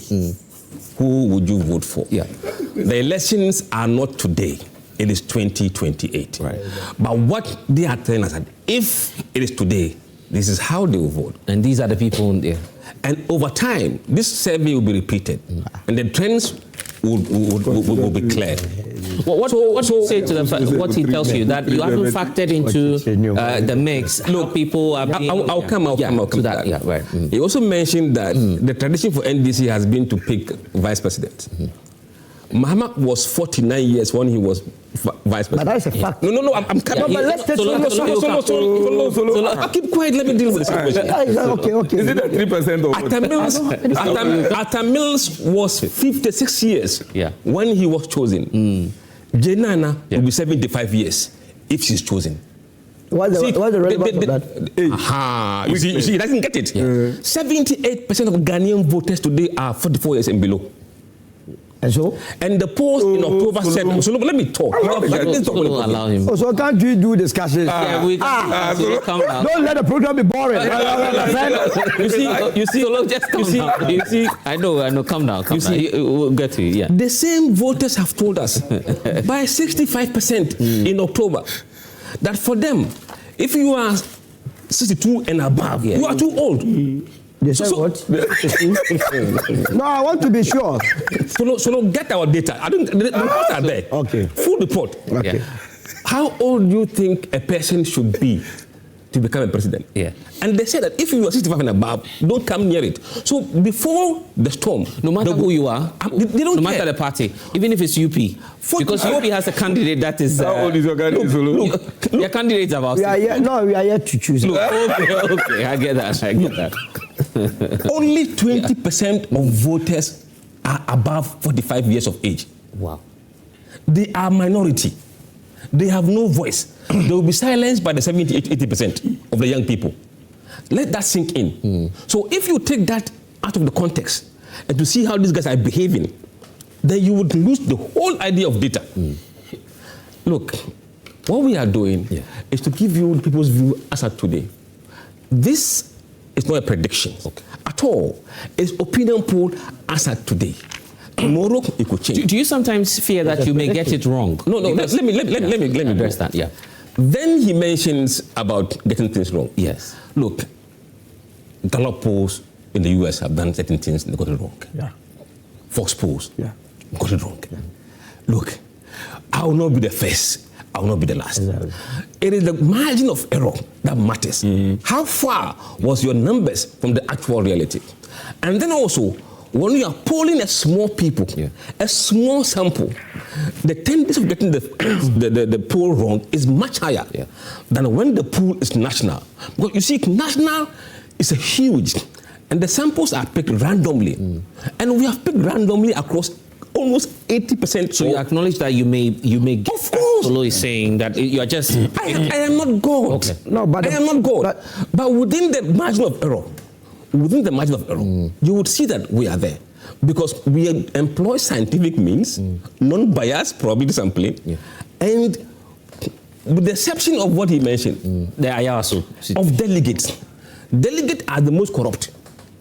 who would you vote for? Yeah. The elections are not today. It is 2028. Right. But what they are telling us that if it is today, this is how they will vote. And these are the people there. And over time, this survey will be repeated. And the trends will be clear. Well, what do you say to them? What he tells you, that you haven't factored into the mix? Look, people are being... I'll come to that. Yeah, right. He also mentioned that the tradition for NDC has been to pick vice president. Muhammad was 49 years when he was vice president. But that is a fact. No, I'm coming. No, but let's take I'll keep quiet, let me deal with this question. Okay. Is it a 3% of Atta Mills was 56 years when he was chosen. Jenana will be 75 years if she's chosen. What's the relevance of that? Aha. You see, he doesn't get it. 78% of Ghanaian voters today are 44 years and below. And so? And the polls in October said, so let me talk. Let me talk. Allow him. Oh, so can't we do discussions? Yeah, we can come down. Don't let the program be boring. You see, I know, calm down. We'll get to you, yeah. The same voters have told us by 65% in October that for them, if you are 62 and above, you are too old. They said what? No, I want to be sure. So get our data. The reports are there. Okay. Full report. Okay. Yeah. How old do you think a person should be to become a president? Yeah. And they said that if you are 65 and above, don't come near it. So before the storm, no matter who you are, they don't no matter the party, even if it's UP, because UP has a candidate that is. How old is your candidate? Look, your candidate is about. We are yet to choose. Okay, I get that. Only 20% of voters are above 45 years of age. Wow. They are minority. They have no voice. They will be silenced by the 70-80% of the young people. Let that sink in. So if you take that out of the context and to see how these guys are behaving, then you would lose the whole idea of data. Look, what we are doing is to give you people's view as of today. This is not a prediction at all. It's opinion poll as of today. Tomorrow it could change. Do you sometimes fear that you may get it wrong? No. Let me address that. Yeah. Then he mentions about getting things wrong. Yes. Look, Gallup polls in the US have done certain things and they got it wrong. Yeah. Fox polls got it wrong. Yeah. Look, I will not be the first. I will not be the last. Exactly. It is the margin of error that matters. How far was your numbers from the actual reality? And then also, when you are polling a small people, a small sample, the tendency of getting the poll wrong is much higher than when the pool is national. Because you see, national is a huge, and the samples are picked randomly. And we have picked randomly across almost 80%. So you acknowledge that you may get. Of course. Solo is saying that you are just. I am not God. Okay. No, but I am not God. But within the margin of error, you would see that we are there. Because we employ scientific means, non-biased probability sampling, and with the exception of what he mentioned, the Ayaso of delegates. Delegates are the most corrupt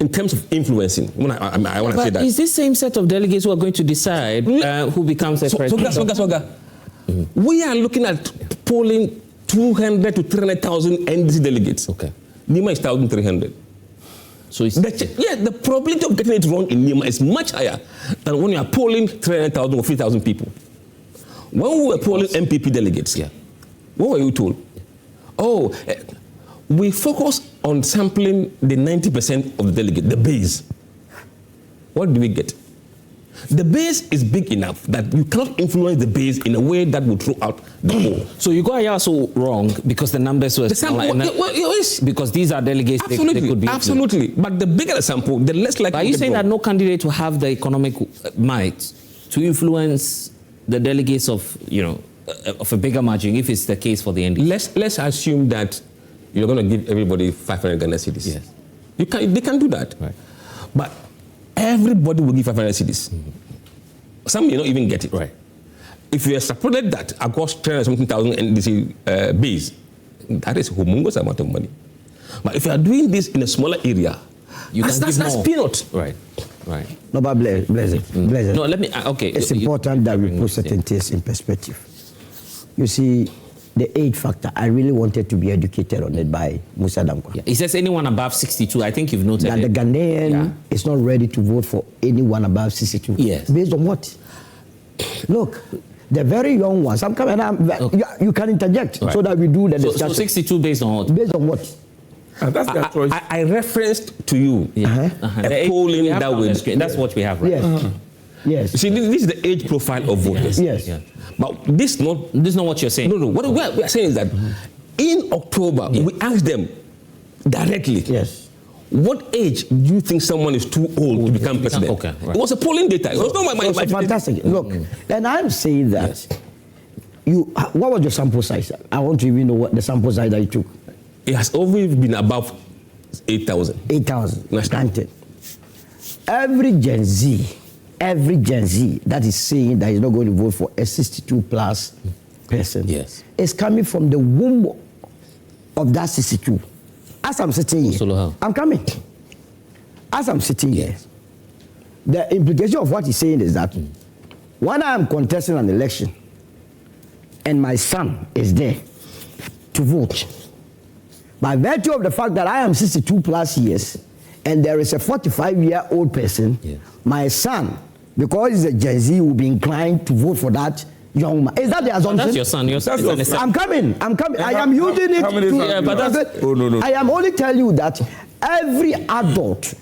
in terms of influencing. I want to say that. Is this same set of delegates who are going to decide who becomes a president? We are looking at polling 200 to 300,000 NDC delegates. Okay. Nima is 1,300. So it's the probability of getting it wrong in Nima is much higher than when you are polling 300,000 or 3,000 people. When we were polling MPP delegates, what were you told? We focus on sampling the 90% of the delegate, the base. What do we get? The base is big enough that you cannot influence the base in a way that will throw out the poll. So you got Ayaso wrong because the numbers were smaller. Because these are delegates, they could be. Absolutely. But the bigger the sample, the less likely. Are you saying that no candidate will have the economic might to influence the delegates of a bigger margin if it's the case for the NDC? Let's assume that you're going to give everybody 500 Ghana cedis. Yes. They can do that. Right. But everybody will give 500 cedis. Some may not even get it. Right. If you extrapolate that across 317,000 NDC base, that is a humongous amount of money. But if you are doing this in a smaller area, that's peanut. Right. No, but bless it. No, let me. Okay. It's important that we put certain things in perspective. You see, the age factor, I really wanted to be educated on it by Mussa Dankwah. Yeah. He says anyone above 62, I think you've noted that the Ghanaian is not ready to vote for anyone above 62. Yes. Based on what? Look, the very young ones, I'm coming, you can interject so that we do the discussion. So 62 based on what? Based on what? That's their choice. I referenced to you a polling that way. That's what we have, right? Yes. Yes. You see, this is the age profile of voters. Yes. But this is not what you're saying. No. What we are saying is that in October, we asked them directly, what age do you think someone is too old to become president? Okay, right. It was a polling data. It was not my fantastic. Look, and I'm saying that what was your sample size? I want to even know what the sample size that you took. It has always been above 8,000. 8,000. Granted. Every Gen Z every Gen Z that is saying that he's not going to vote for a 62 plus person is coming from the womb of that 62. As I'm sitting here, I'm coming. As I'm sitting here, the implication of what he's saying is that when I am contesting an election and my son is there to vote, by virtue of the fact that I am 62 plus years and there is a 45-year-old person, my son, because he's a Gen Z, will be inclined to vote for that young man. Is that the assumption? That's your son. Your son. I'm coming. I am using it to... I am only telling you that every adult,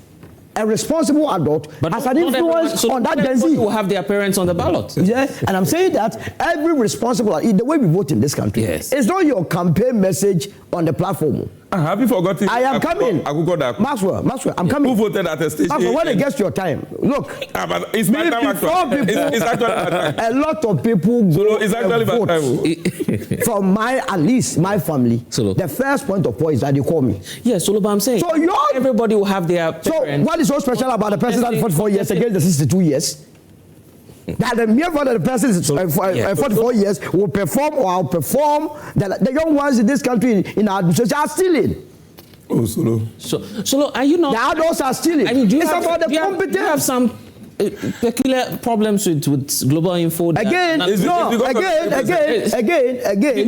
a responsible adult, has an influence on that Gen Z. Will have their parents on the ballot. Yes, and I'm saying that every responsible, the way we vote in this country, it's not your campaign message on the platform. Have you forgotten? I am coming. Maxwell, I'm coming. Who voted at the station? Maxwell, when it gets to your time, look. But it's my time actually. It's actually my time. A lot of people so it's actually my time. From at least my family, the first point of point is that they call me. Yes, so I'm saying. So everybody will have their parents. So what is so special about the person that 44 years against the 62 years? That the mere fact that the person is 44 years will perform or outperform the young ones in this country in our administration are stealing. Oh, Solo. So are you not? The adults are stealing. I mean, do you have some peculiar problems with global info? Again.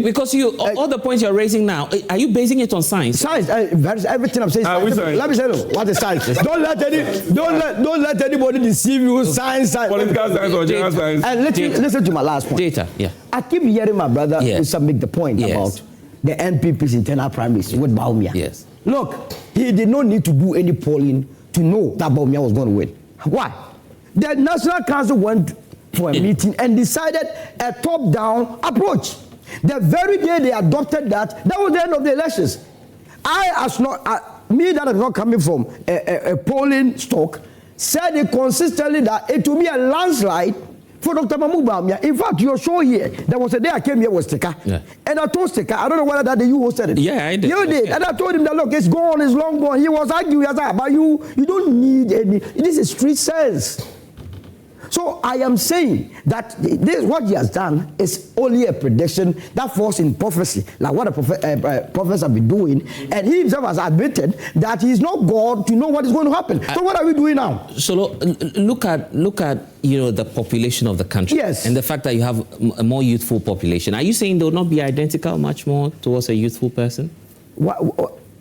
Because all the points you're raising now, are you basing it on science? Science. Everything I'm saying. Let me say what is science. Don't let anybody deceive you. Science. Political science or general science. And listen to my last point. Data. Yeah. I keep hearing my brother make the point about the NPP's internal primaries with Bawumia. Yes. Look, he did not need to do any polling to know that Bawumia was going to win. Why? The National Council went for a meeting and decided a top-down approach. The very day they adopted that was the end of the elections. Me that is not coming from a polling stock, said it consistently that it will be a landslide for Dr. Mahmoud Bawumia. In fact, your show here, there was a day I came here with Stika. Yeah. And I told Stika, I don't know whether that day you hosted it. Yeah, I did. You did. Yeah. And I told him that, look, it's gone, it's long gone. He was arguing, but you don't need any. This is street sense. So I am saying that what he has done is only a prediction that falls in prophecy, like what the prophets have been doing. And he himself has admitted that he is not God to know what is going to happen. So what are we doing now? So look at the population of the country. Yes. And the fact that you have a more youthful population. Are you saying they will not be identical much more towards a youthful person?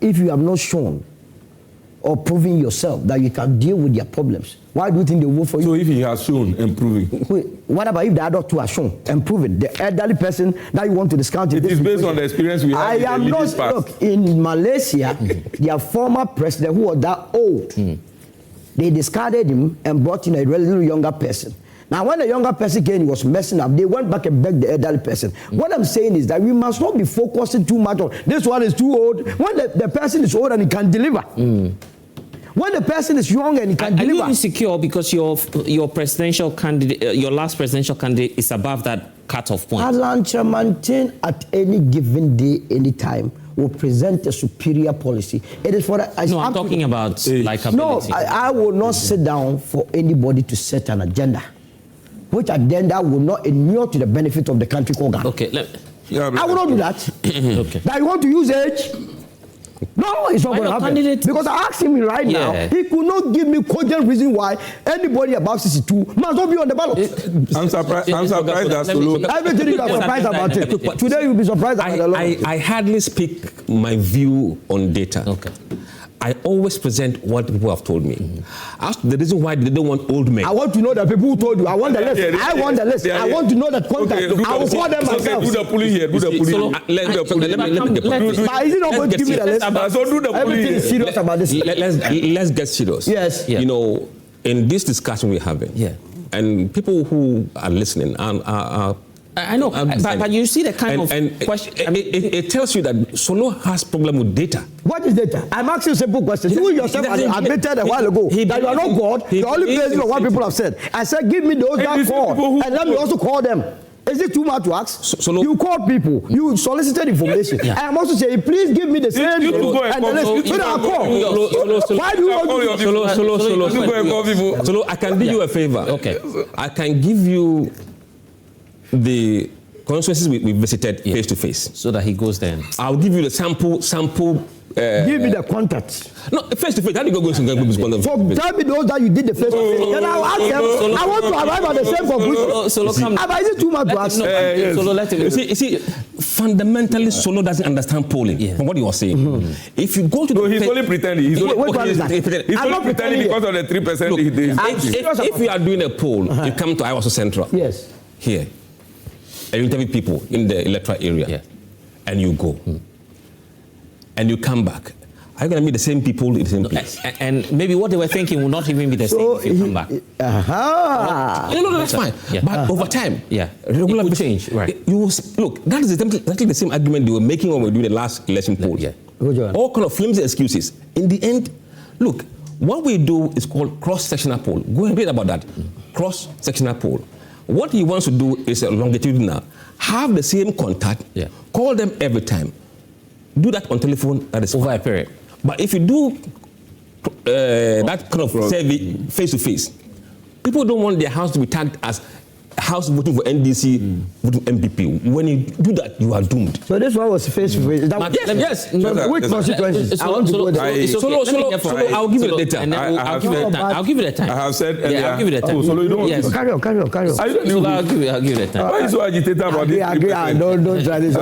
If you have not shown or proven yourself that you can deal with their problems, why do you think they will vote for you? So if he has shown and proven. Wait, what about if the other two are shown and proven? The elderly person that you want to discount. It is based on the experience we have in the leading past. Look, in Malaysia, their former president who was that old, they discarded him and brought in a relatively younger person. Now, when the younger person came, he was messing up. They went back and begged the elderly person. What I'm saying is that we must not be focusing too much on this one is too old. When the person is old and he can deliver. When the person is young and he can deliver. Are you insecure because your presidential candidate, your last presidential candidate, is above that cutoff point? Alan Chamantin at any given day, any time, will present a superior policy. It is for the. I'm talking about likability. No, I will not sit down for anybody to set an agenda, which agenda will not inure to the benefit of the country called Ghana. Okay, I will not do that. Okay. That you want to use age. No, it's not going to happen. Because I asked him right now, he could not give me cogent reason why anybody above 62 must not be on the ballot. I'm surprised that Solo. Everything you are surprised about it. Today you'll be surprised about the law. I hardly speak my view on data. Okay. I always present what people have told me. Ask the reason why they don't want old men. I want to know the people who told you. I want the list. I want the list. I want to know that contact. I will call them myself. Do the pulling here. Do the pulling. But is it not going to give me the list? So do the pulling. Everything is serious about this. Let's get serious. Yes. You know, in this discussion we're having, and people who are listening are I know, but you see the kind of question. I mean, it tells you that Solo has problem with data. What is data? I'm asking a simple question. You yourself admitted a while ago that you are not God. You're only based on what people have said. I said, give me those that call, and let me also call them. Is it too much to ask? So you called people, you solicited information. Yeah. I am also saying, please give me the same. You go and call. Why do you want to Solo, I can do you a favor. Okay. I can give you the constituencies we visited face to face. So that he goes there. I'll give you the sample. give me the contact. No, face to face. How do you go to contact? So tell me those that you did the face to face. Then I'll ask them. I want to arrive at the same conclusion. Solo, come. Is it too much to ask? Solo, let him. You see, fundamentally, Solo doesn't understand polling. From what you are saying, if you go to the he's only pretending. He's only pretending because of the 3%. If you are doing a poll, you come to Iowa Central. Yes. Here, and you interview people in the electoral area, and you go, and you come back. Are you going to meet the same people in the same place? And maybe what they were thinking will not even be the same if you come back. No, that's fine. Yeah. But over time, regular will change. Right. Look, that is exactly the same argument they were making when we were doing the last election poll. All kind of flimsy excuses. In the end, look, what we do is called cross-sectional poll. Go and read about that. Cross-sectional poll. What he wants to do is a longitudinal. Have the same contact. Call them every time. Do that on telephone. That is over a period. But if you do that kind of survey face to face, people don't want their house to be tagged as house voting for NDC, voting MPP. When you do that, you are doomed. So this one was face to face. Yes. Which constituencies? I want to go there. Solo, I'll give you the data. I'll give you the time. I have said I'll give you the time. Oh, Solo, you don't want to. Carry on. I'll give you the time. Why are you so agitated about this? Don't try this.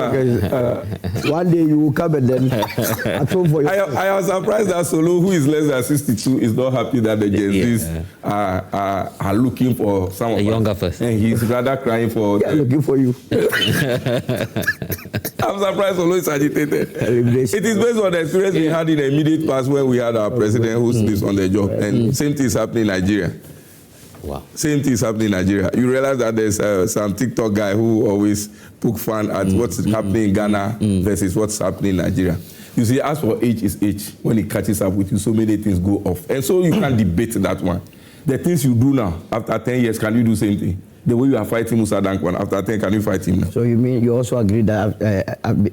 One day you will come and then atone for your. I was surprised that Solo, who is less than 62, is not happy that the Gen Zs are looking for some of a younger person. And he's rather crying for. Looking for you. I'm surprised Solo is agitated. It is based on the experience we had in the immediate past when we had our president who sleeps on the job. And same thing is happening in Nigeria. Wow. Same thing is happening in Nigeria. You realize that there's some TikTok guy who always poke fun at what's happening in Ghana versus what's happening in Nigeria. You see, as for age is age. When it catches up with you, so many things go off. And so you can't debate that one. The things you do now, after 10 years, can you do the same thing? The way you are fighting Mussa Dankwah, after 10, can you fight him now? So you mean you also agree that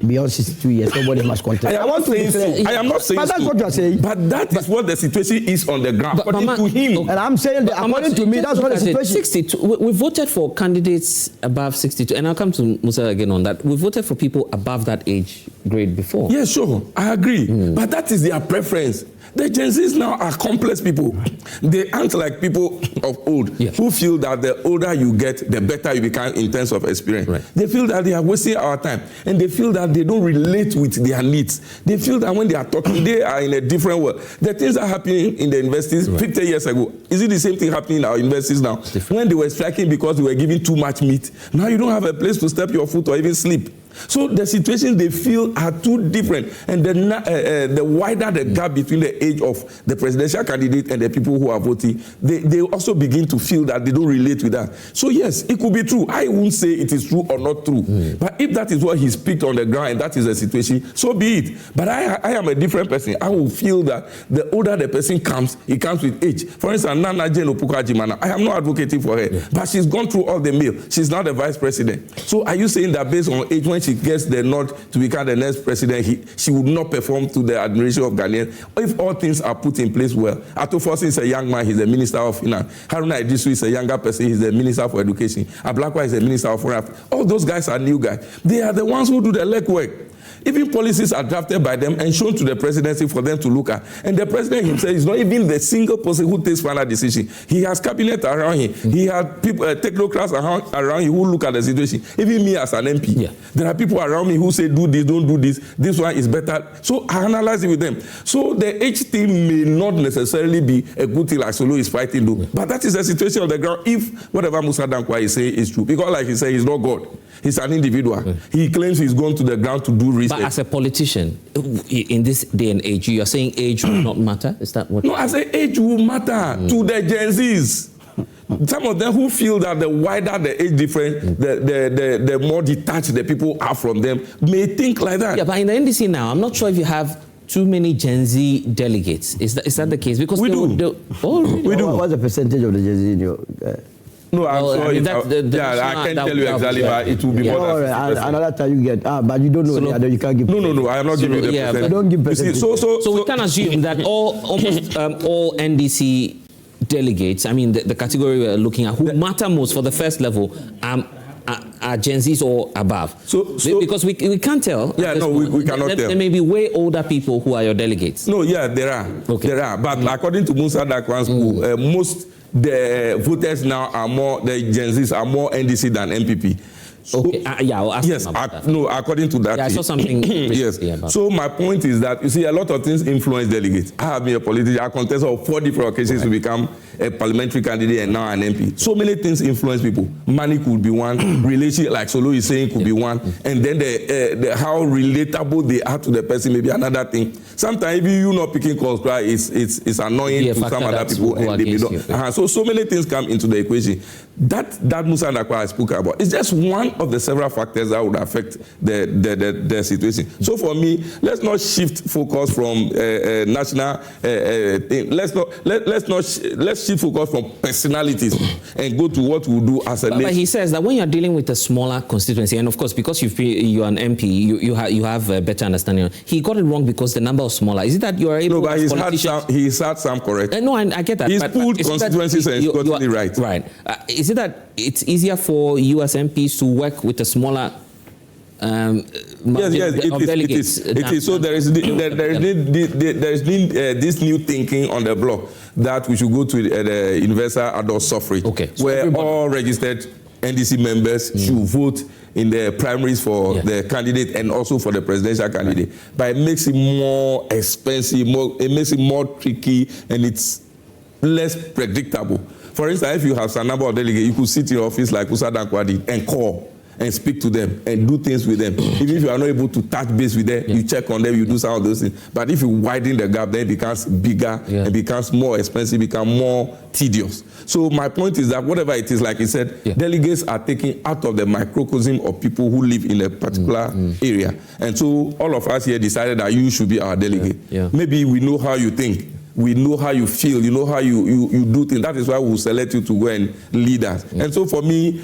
beyond 62 years, nobody must contest? I am not saying so. I am not saying but that's what you are saying. But that is what the situation is on the ground, according to him. And I'm saying that according to me, that's what the situation is. 62. We voted for candidates above 62. And I'll come to Mussa again on that. We voted for people above that age grade before. Yes, sure. I agree. But that is their preference. The Gen Zs now are complex people. They act like people of old who feel that the older you get, the better you become in terms of experience. Right. They feel that they are wasting our time. And they feel that they don't relate with their needs. They feel that when they are talking, they are in a different world. The things are happening in the universities 50 years ago. Is it the same thing happening in our universities now? When they were striking because they were giving too much meat, now you don't have a place to step your foot or even sleep. So the situations they feel are too different, and the wider the gap between the age of the presidential candidate and the people who are voting, they also begin to feel that they don't relate with that. So yes, it could be true. I won't say it is true or not true, but if that is what he's picked on the ground and that is the situation, so be it. But I am a different person. I will feel that the older the person comes, it comes with age. For instance, Nana Jane Opoku Agyeman, I am not advocating for her, but she's gone through all the mill. She's now the vice president. So are you saying that based on age, when she gets the nod to become the next president, she would not perform to the admiration of Ghanaians? If all things are put in place well, Ato Forson is a young man, he's the Minister of Finance. Haruna Idisu is a younger person, he's the Minister for Education. Ablakwa is the Minister of Foreign Affairs. All those guys are new guys. They are the ones who do the legwork. Even policies are drafted by them and shown to the presidency for them to look at. And the president himself is not even the single person who takes final decision. He has cabinet around him. He has people, technocrats around him who look at the situation. Even me as an MP, there are people around me who say, do this, don't do this. This one is better. So I analyze it with them. So the age thing may not necessarily be a good thing like Solo is fighting though. But that is the situation on the ground if whatever Mussa Dankwah is saying is true. Because like he said, he's not God. He's an individual. He claims he's gone to the ground to do research. But as a politician, in this day and age, you are saying age will not matter? Is that what? No, I say age will matter to the Gen Zs. Some of them who feel that the wider the age difference, the more detached the people are from them, may think like that. Yeah, but in the NDC now, I'm not sure if you have too many Gen Z delegates. Is that the case? Because we do. We do. What's the percentage of the Gen Z in your... No, I'm sorry. I can't tell you exactly, but it will be more than 50%. Another time you get, but you don't know the other, you can't give. No, I am not giving you the percent. Don't give percentage. So we can assume that almost all NDC delegates, I mean, the category we're looking at, who matter most for the first level, are Gen Zs or above. So because we can't tell. Yeah, no, we cannot tell. There may be way older people who are your delegates. No, yeah, there are. Okay. There are. But according to Mussa Dankwah's poll, most the voters now are more, the Gen Zs are more NDC than MPP. So, okay, I'll ask yes, about that. No, according to that. Yeah, I saw something. Yes. About So my point is that, you see, a lot of things influence delegates. I have been a politician. I contested on 4 different occasions to become a parliamentary candidate and now an MP. So many things influence people. Money could be one. Relation, like Solo is saying, could be one. And then the how relatable they are to the person may be another thing. Sometimes if you're not picking calls, it's annoying to some other people. And they don't. So many things come into the equation. That Mussa Dankwah spoke about is just one of the several factors that would affect the situation. So for me, let's not shift focus from national thing. Let's shift focus from personalities and go to what we do as a nation. But he says that when you're dealing with a smaller constituency, and of course because you're an MP, you have a better understanding. He got it wrong because the number was smaller. Is it that you are able? No, but he's had some correct. No, I get that. He's pulled constituencies and he's gotten it right. Right. Is it that it's easier for you as MPs to work with a smaller yes, it is. So there is this new thinking on the block that we should go to the universal adult suffrage, where all registered NDC members should vote in the primaries for the candidate and also for the presidential candidate. But it makes it more expensive, it makes it more tricky, and it's less predictable. For instance, if you have some number of delegates, you could sit in your office like Mussa Dankwah did and call and speak to them and do things with them. Even if you are not able to touch base with them, you check on them, you do some of those things. But if you widen the gap, then it becomes bigger, it becomes more expensive, becomes more tedious. So my point is that whatever it is, like you said, delegates are taken out of the microcosm of people who live in a particular area. And so all of us here decided that you should be our delegate. Maybe we know how you think. We know how you feel, you know how you do things. That is why we'll select you to go and lead us. And so for me,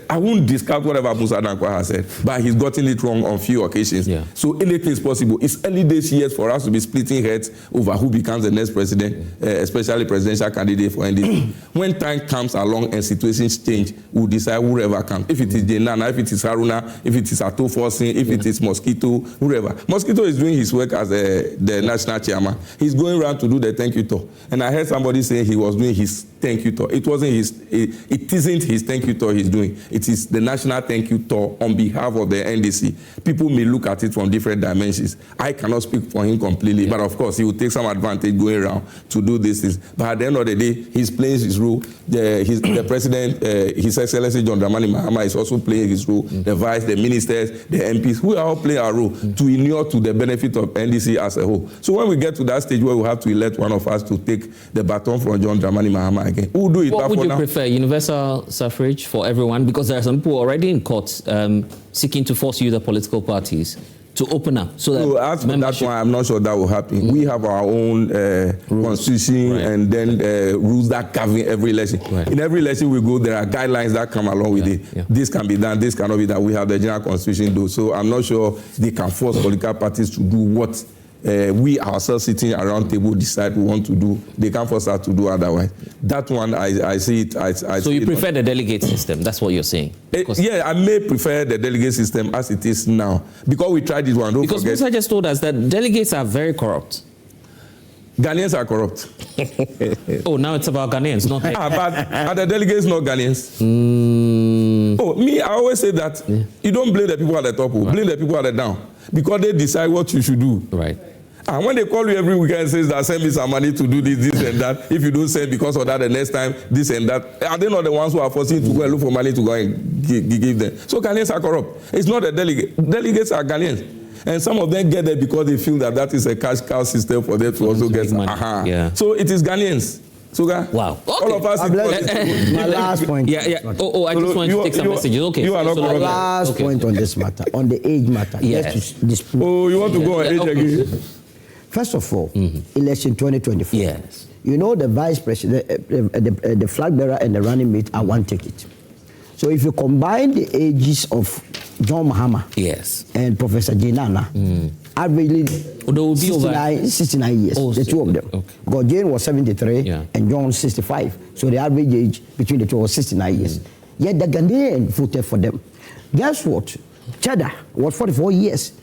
I won't discount whatever Mussa Dankwah has said, but he's gotten it wrong on few occasions. So anything is possible. It's early days years for us to be splitting heads over who becomes the next president, especially presidential candidate for NDC. When time comes along and situations change, we'll decide whoever comes. If it is Jenana, if it is Haruna, if it is Ato Forson, if it is Mosquito, whoever. Mosquito is doing his work as the national chairman. He's going around to do the thank you tour. And I heard somebody say he was doing his thank you tour. It wasn't it isn't his thank you tour he's doing. It is the national thank you tour on behalf of the NDC. People may look at it from different dimensions. I cannot speak for him completely, but of course he will take some advantage going around to do these things. But at the end of the day, he's playing his role. The president, His Excellency John Dramani Mahama, is also playing his role. The vice, the ministers, the MPs, we are all playing our role to inure to the benefit of NDC as a whole. So when we get to that stage where we have to elect one of us to take the baton from John Dramani Mahama again, we'll do it. What would you prefer, universal suffrage for everyone? Because there are some people already in court seeking to force you, the political parties, to open up. So that as for that one, I'm not sure that will happen. We have our own constitution and then rules that govern every election. In every election we go, there are guidelines that come along with it. This can be done, this cannot be done. We have the general constitution though. So I'm not sure they can force political parties to do what we ourselves sitting around table decide we want to do. They can't force us to do otherwise. That one, I see it. So you prefer the delegate system? That's what you're saying? Yeah, I may prefer the delegate system as it is now. Because we tried this one. Don't because forget. Mussa just told us that delegates are very corrupt. Ghanaians are corrupt. Oh, now it's about Ghanaians, not... But are the delegates not Ghanaians? Oh, me, I always say that you don't blame the people at the top, blame the people at the down. Because they decide what you should do. Right. And when they call you every weekend and says that send me some money to do this and that, if you don't send because of that, the next time, this and that, are they not the ones who are forcing you to go and look for money to go and give them? So Ghanaians are corrupt. It's not the delegate. Delegates are Ghanaians. And some of them get there because they feel that that is a cash cow system for them to also get money. So it is Ghanaians. Suga. Wow. Okay. All of us. My last point. I just want to take some messages. Okay. You are not my last point on this matter, on the age matter. Yes. Oh, you want to go on age again? First of all, election 2024. Yes. you know, the vice president, the flag bearer and the running mate are one ticket. So if you combine the ages of John Mahama and Professor Jinana, averagely 69 years, the two of them. Okay. Because Jane was 73 and John 65. So the average age between the two was 69 years. Yet the Ghanaian voted for them. Guess what? Cheddar was 44 years.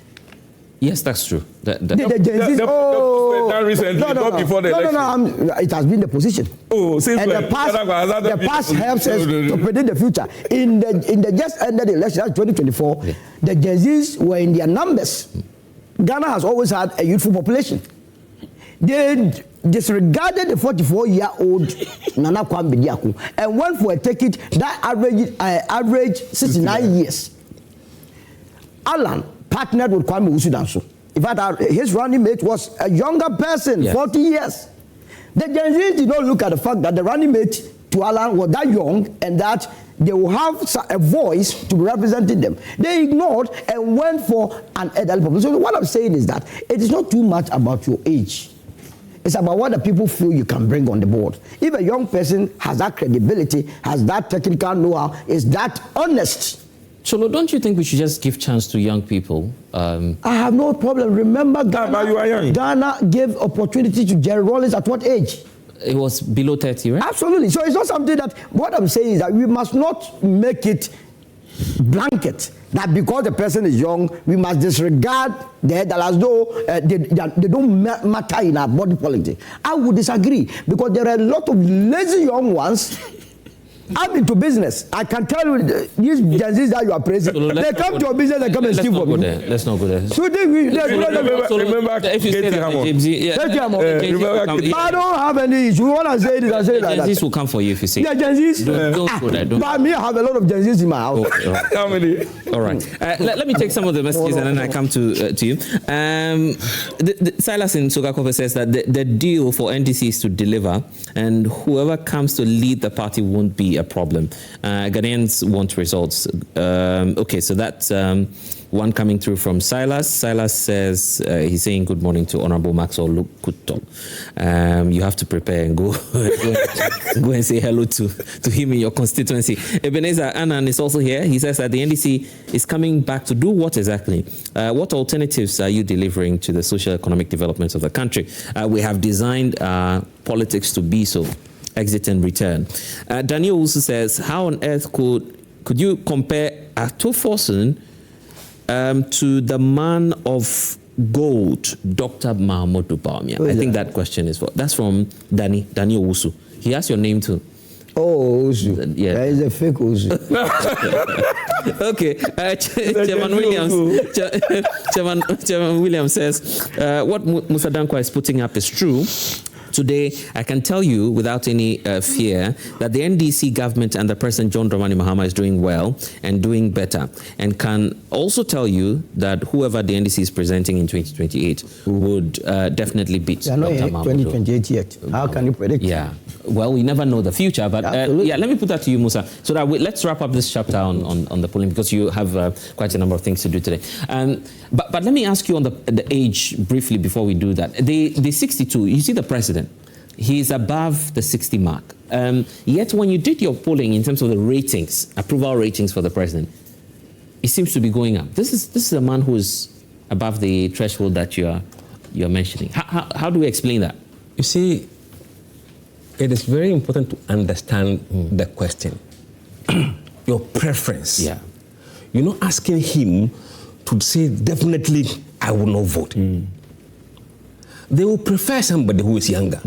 Yes, that's true. Recently, not before the election. It has been the position. Oh, since and the past helps us to predict the future. In the just ended election, that's 2024, the Gen Zs were in their numbers. Ghana has always had a youthful population. They disregarded the 44-year-old Nana Kwame Diaku and went for a ticket that average 69 years. Alan partnered with Kwame Usudanso. In fact, his running mate was a younger person, 40 years. The Gen Z did not look at the fact that the running mate to Alan was that young and that they will have a voice to be representing them. They ignored and went for an elderly population. So what I'm saying is that it is not too much about your age. It's about what the people feel you can bring on the board. If a young person has that credibility, has that technical know-how, is that honest. So don't you think we should just give chance to young people? I have no problem. Remember, Ghana gave opportunity to Jerry Rawlings at what age? It was below 30, right? Absolutely. So it's not something that, what I'm saying is that we must not make it blanket that because the person is young, we must disregard that as though they don't matter in our body politics. I would disagree because there are a lot of lazy young ones. I'm into business. I can tell you these Gen Zs that you are praising. So they come to your business and come and steal from you. Let's not go there. So remember if you say that I don't have any issue. What I say is I say like that. Gen Zs will come for you if you say. Yeah, Gen Zs. Don't go there. But me, I have a lot of Gen Zs in my house. How many? All right. Let me take some of the messages and then I come to you. Silas in Sogakope says that the deal for NDC is to deliver, and whoever comes to lead the party won't be a problem. Ghanaians want results. Okay, so that's one coming through from Silas. Silas says, he's saying good morning to Honorable Maxwell Lukuto. You have to prepare and go and say hello to him in your constituency. Ebenezer Annan is also here. He says that the NDC is coming back to do what exactly? What alternatives are you delivering to the socio-economic development of the country? We have designed politics to be so. Exit and return. Daniel also says, how on earth could you compare Ato Forson to the man of gold, Dr. Mahamudu Bawumia? I think that question is that's from Daniel Usu. He has your name too. Oh, Usu. Yeah. That is a fake Usu. Okay. Chairman Williams says, what Mussa Dankwah is putting up is true. Today, I can tell you without any fear that the NDC government and the President John Dramani Mahama is doing well and doing better, and can also tell you that whoever the NDC is presenting in 2028 would definitely beat Dr. Mahmoud. 2028 yet. How can you predict? Yeah. Well, we never know the future, but yeah, let me put that to you, Musa, so that let's wrap up this chapter on the polling because you have quite a number of things to do today. But let me ask you on the age briefly before we do that. The 62, you see the president. He's above the 60 mark. Yet when you did your polling in terms of the ratings, approval ratings for the president, it seems to be going up. This is a man who is above the threshold that you're mentioning. How do we explain that? You see, it is very important to understand the question. Your preference. Yeah. You're not asking him to say, definitely, I will not vote. They will prefer somebody who is younger.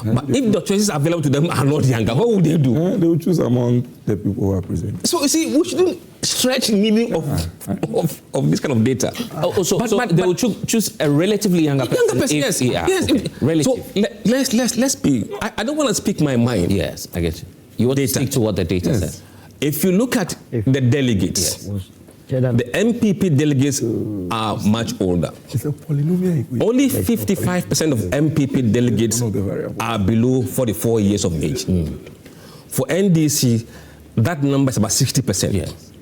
But if the choices available to them are not younger, what would they do? They will choose among the people who are present. So you see, we shouldn't stretch the meaning of this kind of data. But they will choose a relatively younger person. Yes. Relative. So let's be. I don't want to speak my mind. Yes, I get you. You want to stick to what the data says. If you look at the delegates, the MPP delegates are much older. Only 55% of MPP delegates are below 44 years of age. For NDC, that number is about 60%. Yes.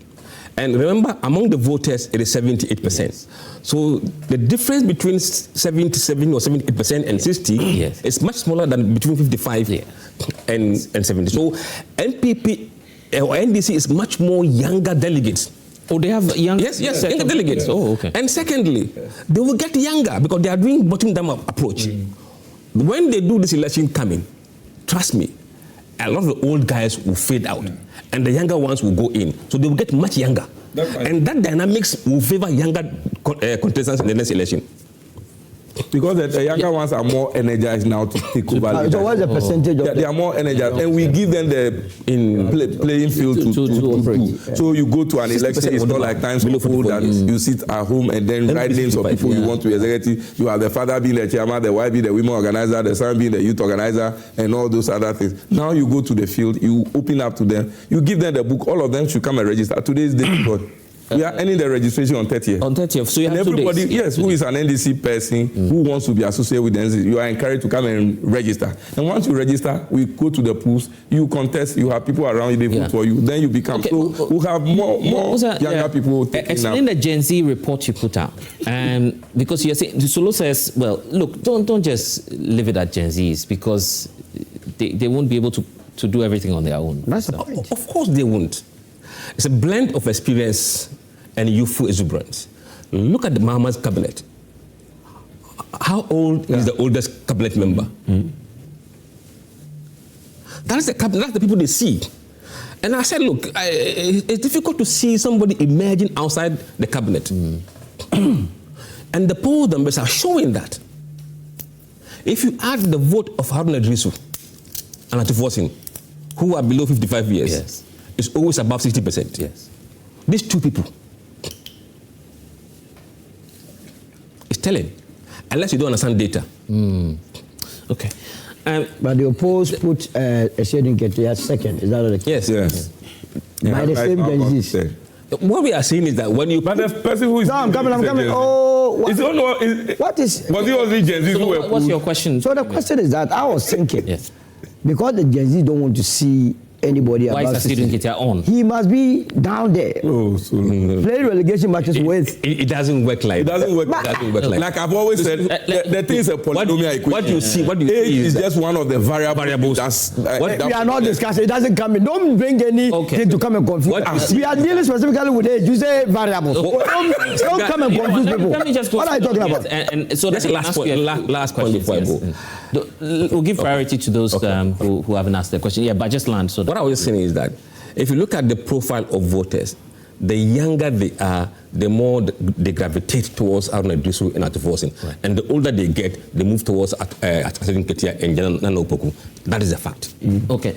And remember, among the voters, it is 78%. Yes. So the difference between 77 or 78% and 60 is much smaller than between 55 and 70. So NPP or NDC is much more younger delegates. Oh, they have young... Yes, younger delegates. Oh, okay. And secondly, they will get younger because they are doing bottom-down approach. When they do this election coming, trust me, a lot of the old guys will fade out, and the younger ones will go in. So they will get much younger. And that dynamics will favor younger contestants in the next election. Because the younger ones are more energized now to take over. So what's the percentage of they are more energized, and we give them the playing field to operate. So you go to an election, it's not like times before that you sit at home and then write names of people you want to executive. You have the father being the chairman, the wife being the women organizer, the son being the youth organizer, and all those other things. Now you go to the field, you open up to them, you give them the book, all of them should come and register. Today's day, we are ending the registration on 30th. On 30th, so you have everybody, 2 days. yes, who is an NDC person, who wants to be associated with the NDC, you are encouraged to come and register. And once you register, we go to the polls, you contest, you have people around you, they vote for you, then you become. Okay. So we'll have more younger people. Explain the Gen Z report you put out. Because you're saying, Solo says, well, look, don't just leave it at Gen Zs, because they won't be able to do everything on their own. That's the point. Of course they won't. It's a blend of experience and youthful exuberance. Look at the Mahama's cabinet. How old is the oldest cabinet member? That's the cabinet, that's the people they see. And I said, look, it's difficult to see somebody emerging outside the cabinet. And the poll numbers are showing that. If you add the vote of Haruna Idrisu and Ato Forson, who are below 55 years, it's always above 60%. Yes. These two people. It's telling. Unless you don't understand data. Okay. But the opposed put Eshedin Ketia second. Is that what the case? Yes. By the same Gen Zs. What we are saying is that when you... But the person who is... No, I'm coming. Oh, what is... Was it only Gen Zs who were... What's your question? So the question is that I was thinking, because the Gen Z don't want to see anybody why above is Eshedin Ketia on? He must be down there. Playing relegation matches with... It doesn't work like that. It doesn't work like I've always said, the thing is a polynomial equation. What you see age is just one of the variables. We are not discussing. It doesn't come in. Don't bring anything to come and confuse. We are dealing specifically with age. You say variables. Don't come and confuse people. What are you talking about? And so that's the last point before I go. We'll give priority to those who haven't asked the question. Yeah, but just land. So what I was saying is that if you look at the profile of voters, the younger they are, the more they gravitate towards Haruna Idrisu and Ato Forson. Right. And the older they get, they move towards Eshedin Ketia and Nana Opoku. That is a fact. Okay.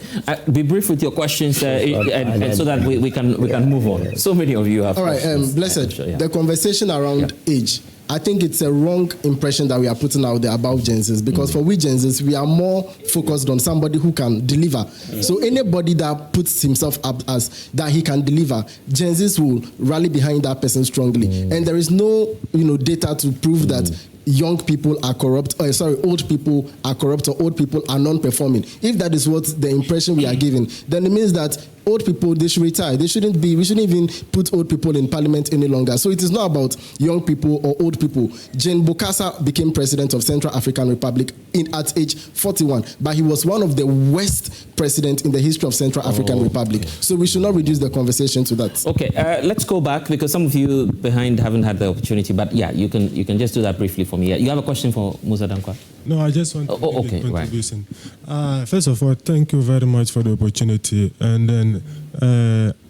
Be brief with your questions and so that we can move on. So many of you have all right, Blessed, the conversation around age, I think it's a wrong impression that we are putting out there about Gen Zs, because for we Gen Zs, we are more focused on somebody who can deliver. So anybody that puts himself up as that he can deliver, Gen Zs will rally behind that person strongly. And there is no data to prove that young people are corrupt, old people are corrupt, or old people are non-performing. If that is what the impression we are giving, then it means that old people, they should retire. We shouldn't even put old people in parliament any longer. So it is not about young people or old people. Jane Bokassa became president of Central African Republic at age 41, but he was one of the worst presidents in the history of Central African Republic. So we should not reduce the conversation to that. Okay, let's go back, because some of you behind haven't had the opportunity, but yeah, you can just do that briefly for me. Yeah. You have a question for Mussa Dankwah? No, I just want to make a contribution. Right. First of all, thank you very much for the opportunity. And then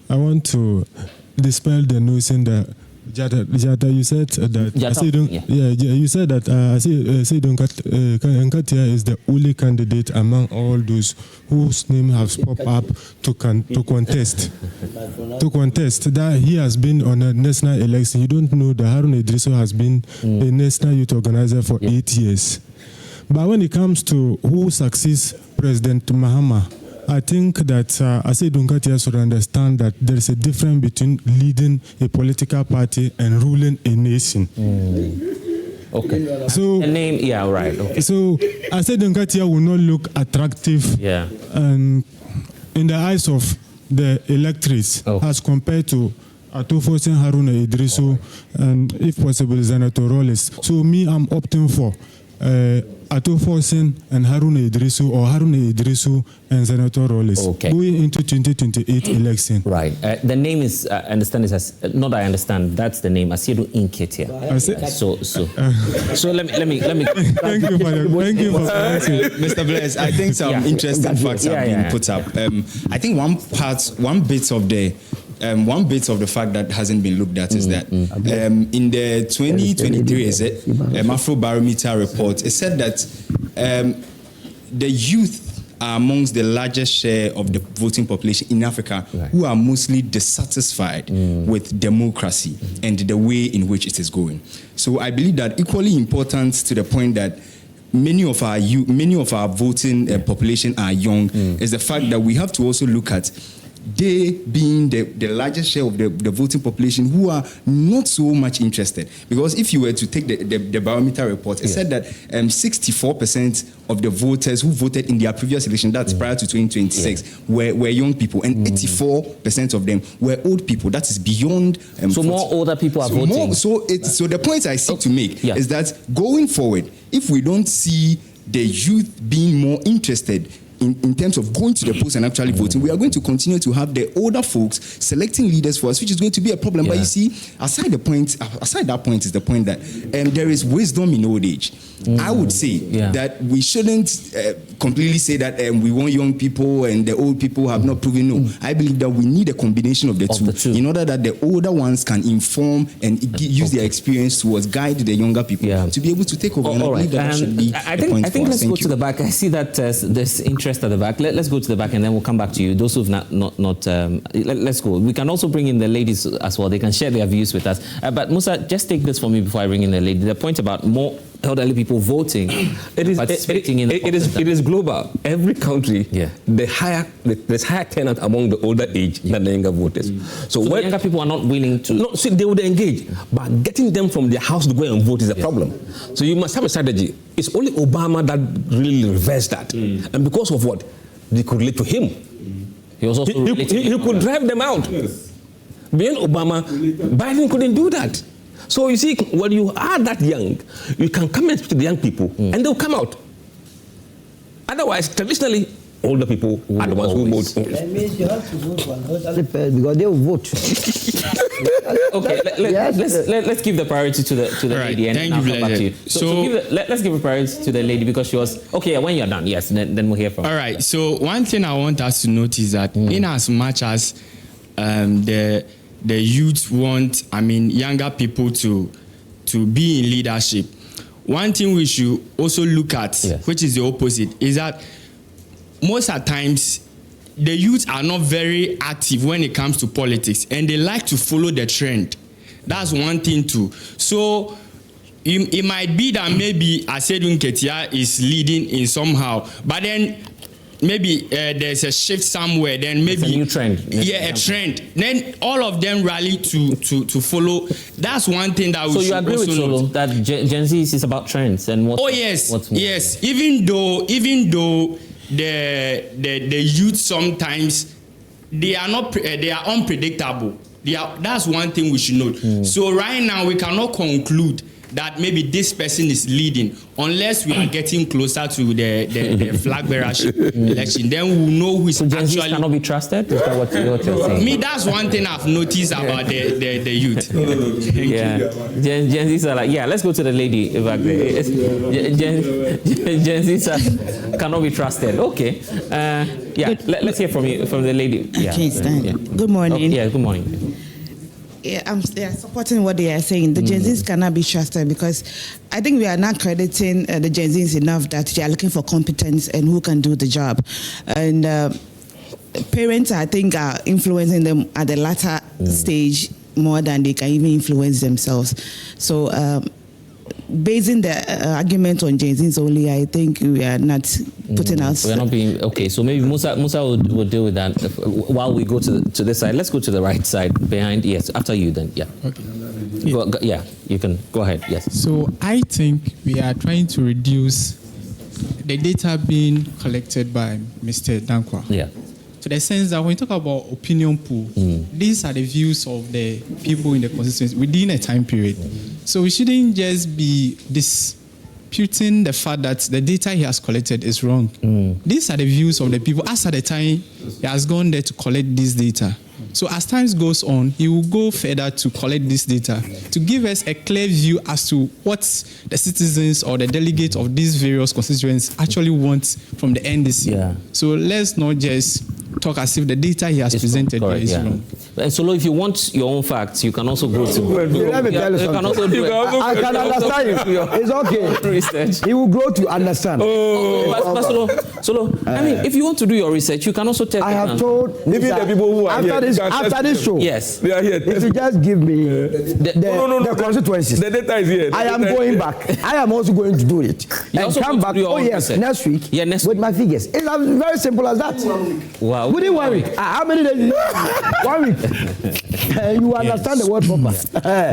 I want to dispel the notion that Jata, you said that you said that Eshedin Ketia is the only candidate among all those whose name has popped up to contest. To contest that he has been on a national election. You don't know that Haruna Idrisu has been a national youth organizer for 8 years. But when it comes to who succeeds President Mahama, I think that Eshedin Ketia should understand that there is a difference between leading a political party and ruling a nation. Okay. So the name, okay. So Eshedin Ketia will not look attractive in the eyes of the electorates as compared to Ato Forson, Haruna Idrisu, and if possible, Senator Rollins. So me, I'm opting for Ato Forson and Haruna Idrisu, or Haruna Idrisu and Senator Rollins, going into 2028 election. Right. The name is, I understand this as, not I understand, that's the name, Asiedu Inketia. So let me. Thank you for Mr. Bless, I think some interesting facts have been put up. I think one bit of the fact that hasn't been looked at is that in the 2023 Afro Barometer report, it said that the youth are amongst the largest share of the voting population in Africa who are mostly dissatisfied with democracy and the way in which it is going. So I believe that equally important to the point that many of our voting population are young is the fact that we have to also look at they being the largest share of the voting population who are not so much interested. Because if you were to take the barometer report, it said that 64% of the voters who voted in their previous election, that's prior to 2026, were young people, and 84% of them were old people. That is beyond. So more older people are voting. So the point I seek to make is that going forward, if we don't see the youth being more interested in terms of going to the polls and actually voting, we are going to continue to have the older folks selecting leaders for us, which is going to be a problem. But you see, aside that point is the point that there is wisdom in old age. I would say that we shouldn't completely say that we want young people and the old people have not proven. No, I believe that we need a combination of the two in order that the older ones can inform and use their experience towards guide the younger people to be able to take over. And I believe that should be I think let's go to the back. I see that there's interest at the back. Let's go to the back and then we'll come back to you. Those who've not let's go. We can also bring in the ladies as well. They can share their views with us. But Musa, just take this for me before I bring in the lady. The point about more elderly people voting, it is global. Every country, there's higher turnout among the older age than the younger voters. So when younger people are not willing to. No, see, they would engage, but getting them from their house to go and vote is a problem. So you must have a strategy. It's only Obama that really reversed that, and because of what they could relate to him. He was also he could drive them out. Being Obama, Biden couldn't do that. So you see, when you are that young, you can come and speak to the young people, and they'll come out. Otherwise, traditionally, older people are the ones who vote. That means you have to vote for an elderly person because they will vote. Okay, let's give the priority to the lady, and I'll come back to you. Let's give a priority to the lady because she was okay. When you're done, yes, then we'll hear from. All right. So one thing I want us to notice that in as much as the youth want, younger people to be in leadership. One thing we should also look at, which is the opposite, is that most of the times the youth are not very active when it comes to politics, and they like to follow the trend. That's one thing too. So it might be that maybe Asiedu Nketia is leading in somehow, but then maybe there's a shift somewhere, then maybe it's a new trend. A trend. Then all of them rally to follow. That's one thing that we should also So you agree with Solo that Gen Z is about trends and what? Oh yes, yes. Even though the youth sometimes they are unpredictable. That's one thing we should note. So right now we cannot conclude that maybe this person is leading unless we are getting closer to the flag bearership election. Then we will know who is Gen Z cannot be trusted. Is that what you're saying? Me, that's one thing I've noticed about the youth. Gen Z are like, let's go to the lady back there. Gen Z cannot be trusted. Okay. Let's hear from the lady. Good morning. Good morning. I'm supporting what they are saying. The Gen Zs cannot be trusted because I think we are not crediting the Gen Zs enough that they are looking for competence and who can do the job. And parents, I think, are influencing them at the latter stage more than they can even influence themselves. So basing the argument on Gen Zs only, I think we are not putting us. We are not being okay. So maybe Musa will deal with that while we go to this side. Let's go to the right side behind. Yes, after you then. Yeah. Okay. You can go ahead. Yes. So I think we are trying to reduce the data being collected by Mr. Dankwah. Yeah. to the sense that when you talk about opinion poll, these are the views of the people in the constituency within a time period. So we shouldn't just be disputing the fact that the data he has collected is wrong. These are the views of the people as at the time he has gone there to collect this data. So as time goes on, he will go further to collect this data to give us a clear view as to what the citizens or the delegates of these various constituents actually want from the NDC. Yeah. So let's not just talk as if the data he has presented here is wrong. And so, if you want your own facts, you can also go to. Let me tell you something. Can also do it. I can understand you. It's okay. Research. He will grow to understand. But Solo, I mean, if you want to do your research, you can also tell. I have told Even the people who are after this show. Yes. They are here. If you just give me the constituencies, the data is here. I am going back. I am also going to do it. And come back. Oh yes, next week. Yeah, next with my figures. It's very simple as that. Wow. Within 1 week. How many days? 1 week. You understand the word proper.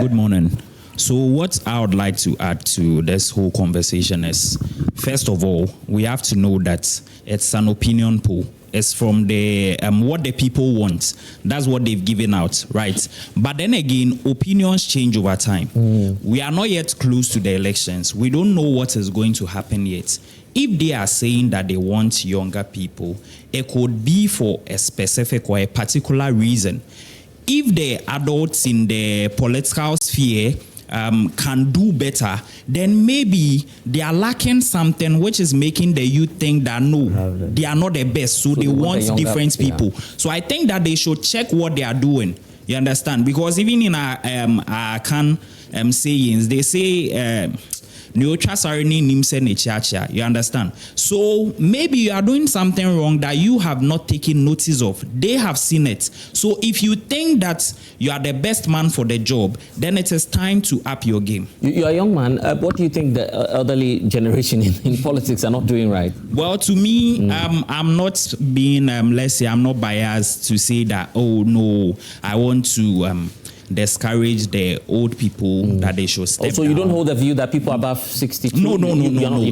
Good morning. So what I would like to add to this whole conversation is, first of all, we have to know that it's an opinion poll. It's from the what the people want. That's what they've given out, right? But then again, opinions change over time. We are not yet close to the elections. We don't know what is going to happen yet. If they are saying that they want younger people, it could be for a specific or a particular reason. If the adults in the political sphere can do better, then maybe they are lacking something which is making the youth think that no, they are not the best, so they want different people. So I think that they should check what they are doing. You understand? Because even in our sayings, they say you understand? So maybe you are doing something wrong that you have not taken notice of. They have seen it. So if you think that you are the best man for the job, then it is time to up your game. You are a young man. What do you think the elderly generation in politics are not doing right? Well, to me, I'm not being, let's say, I'm not biased to say that, oh no, I want to discourage the old people that they should step also, down. You don't hold the view that people above 62... No.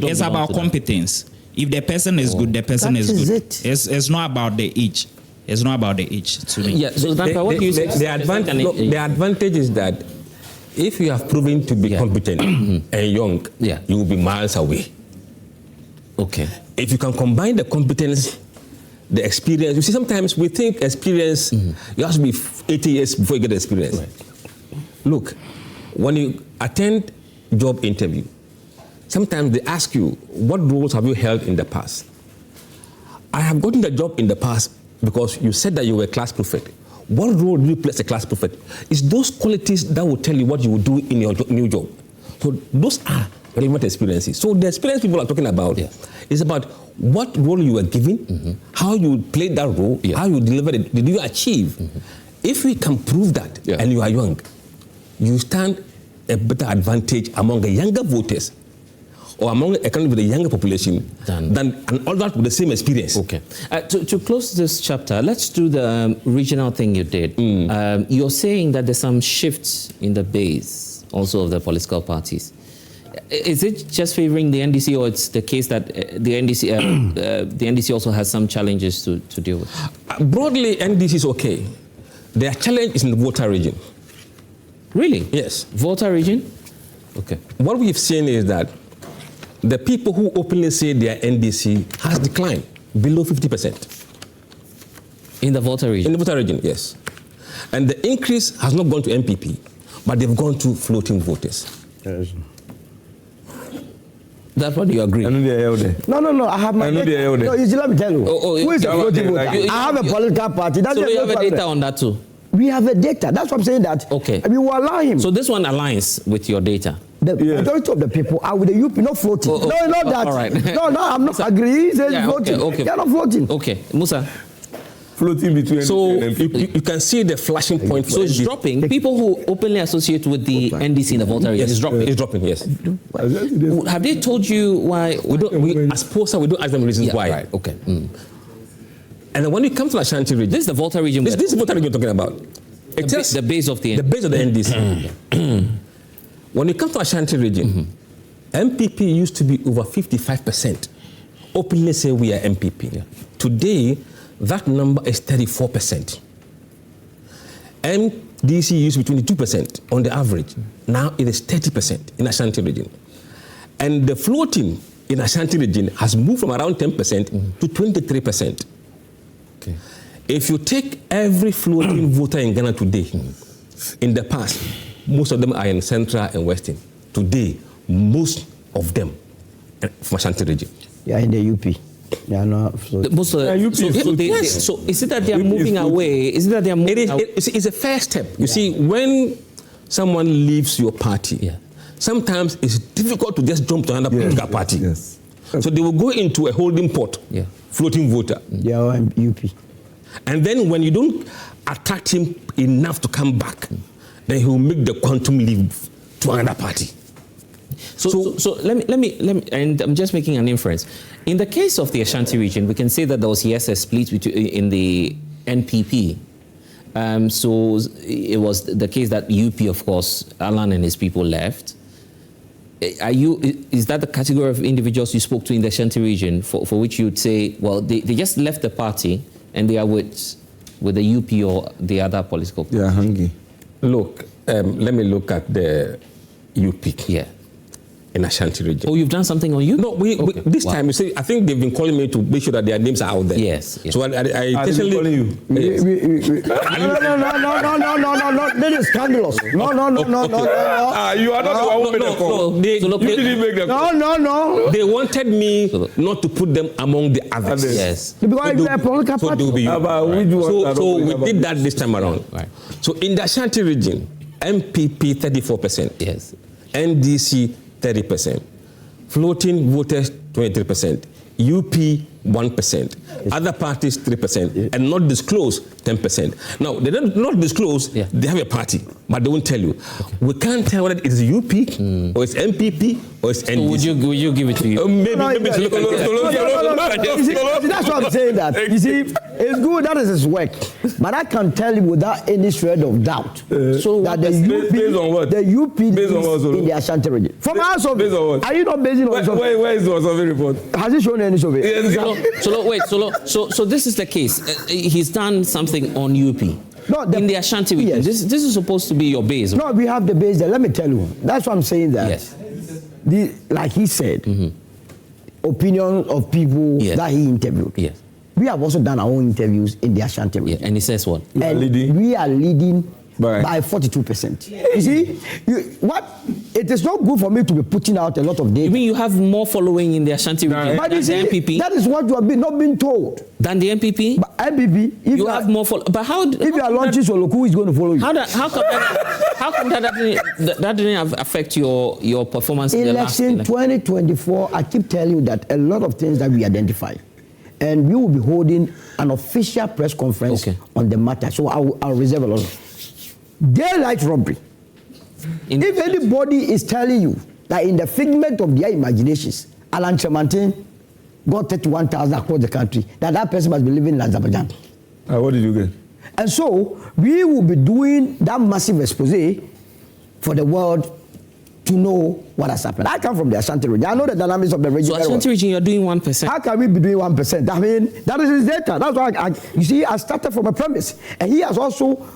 It's about competence. If the person is good, the person is good. It's not about the age. It's not about the age to me. Yeah, so what do you say? The advantage is that if you have proven to be competent and young, you will be miles away. Okay. If you can combine the competence, the experience, you see, sometimes we think experience, you have to be 80 years before you get experience. Right. Look, when you attend job interview, sometimes they ask you, what roles have you held in the past? I have gotten the job in the past because you said that you were a class prefect. What role do you play as a class prefect? It's those qualities that will tell you what you will do in your new job. So those are relevant experiences. So the experience people are talking about is about what role you were given, how you played that role, how you delivered it, did you achieve? If we can prove that and you are young, you stand a better advantage among the younger voters or among a country with a younger population than an older with the same experience. Okay. To close this chapter, let's do the regional thing you did. You're saying that there's some shifts in the base also of the political parties. Is it just favoring the NDC, or it's the case that the NDC also has some challenges to deal with? Broadly, NDC is okay. Their challenge is in the voter region. Really? Yes. Voter region? Okay. What we've seen is that the people who openly say they are NDC has declined below 50%. In the voter region? In the voter region, yes. And the increase has not gone to MPP, but they've gone to floating voters. Yes. That's what you agree? No. I have my data. No, let me tell you. Who is a floating voter? I have a political party. So you have a data on that too? We have a data. That's what I'm saying that. Okay. We will allow him. So this one aligns with your data? The majority of the people are with the UP, not floating. No, not that. All right. No, I'm not agreeing. He's floating. Okay. They're not floating. Okay. Musa? Floating between. So you can see the flashing point. So it's dropping. People who openly associate with the NDC in the voter region, it's dropping. It's dropping. Yes. Have they told you why? We as Pollster, we don't ask them reasons why. Right. Okay. And then when it comes to Ashanti region, this is the voter region. This is the voter region we're talking about. It's just the base of the NDC. When it comes to Ashanti region, MPP used to be over 55%. Openly say we are MPP. Today, that number is 34%. NDC used to be 22% on the average. Now it is 30% in Ashanti region. And the floating in Ashanti region has moved from around 10% to 23%. Okay. If you take every floating voter in Ghana today, in the past, most of them are in Central and Western. Today, most of them are from Ashanti region. Yeah, in the UP. They are not floating. So is it that they are moving away? Is it that they are moving away? It's a first step. You see, when someone leaves your party, sometimes it's difficult to just jump to another political party. Yes. So they will go into a holding pot, floating voter. They are in UP. And then when you don't attract him enough to come back, then he will make the quantum leap to another party. So let me, and I'm just making an inference. In the case of the Ashanti region, we can say that there was a split in the NPP. So it was the case that UP, of course, Alan and his people left. Is that the category of individuals you spoke to in the Ashanti region for which you'd say, well, they just left the party and they are with the UP or the other political party? Yeah, hungry. Look, let me look at the UP. Yeah. In Ashanti region. Oh, you've done something on you? No, this time, you see, I think they've been calling me to make sure that their names are out there. Yes. So I intentionally... calling you? No. This is scandalous. No. You are not the one who made the call. You didn't make the call. No. They wanted me not to put them among the others. Yes. Because they're a political party. So we did that this time around. Right. So in the Ashanti region, MPP 34%. Yes. NDC 30%. Floating voters 23%. UP 1%. Other parties 3%. And not disclosed 10%. Now, they don't not disclose, they have a party, but they won't tell you. Okay. We can't tell whether it's UP or it's MPP or it's NDC. So would you give it to you? Maybe. That's what I'm saying. That you see, it's good. That is his work. But I can tell you without any shred of doubt that based on what? The UP based on what, in the Ashanti region. From our survey, are you not basing on survey? Where is the survey report? Has he shown any survey? So this is the case. He's done something on UP. No, in the Ashanti region. Yes. This is supposed to be your base. No, we have the base there. Let me tell you. That's what I'm saying. That like he said, opinion of people that he interviewed. Yes. We have also done our own interviews in the Ashanti region. And he says what? We are leading by 42%. You see, it is not good for me to be putting out a lot of data. You mean you have more following in the Ashanti region than the NPP? That is what you have not been told. Than the NPP? But NPP, if you have more following. But how? If you are launching Solo, who is going to follow you? How come that didn't affect your performance in the last election? 2024, I keep telling you that a lot of things that we identify. And we will be holding an official press conference on the matter. So I'll reserve a lot of daylight robbery. If anybody is telling you that in the figment of their imaginations, Alan Tremantin got 31,000 across the country, that person must be living in Azerbaijan. What did you get? And so we will be doing that massive expose for the world to know what has happened. I come from the Ashanti region. I know the dynamics of the region. So Ashanti region, you're doing 1%. How can we be doing 1%? I mean, that is his data. That's why you see, I started from a premise. And he has also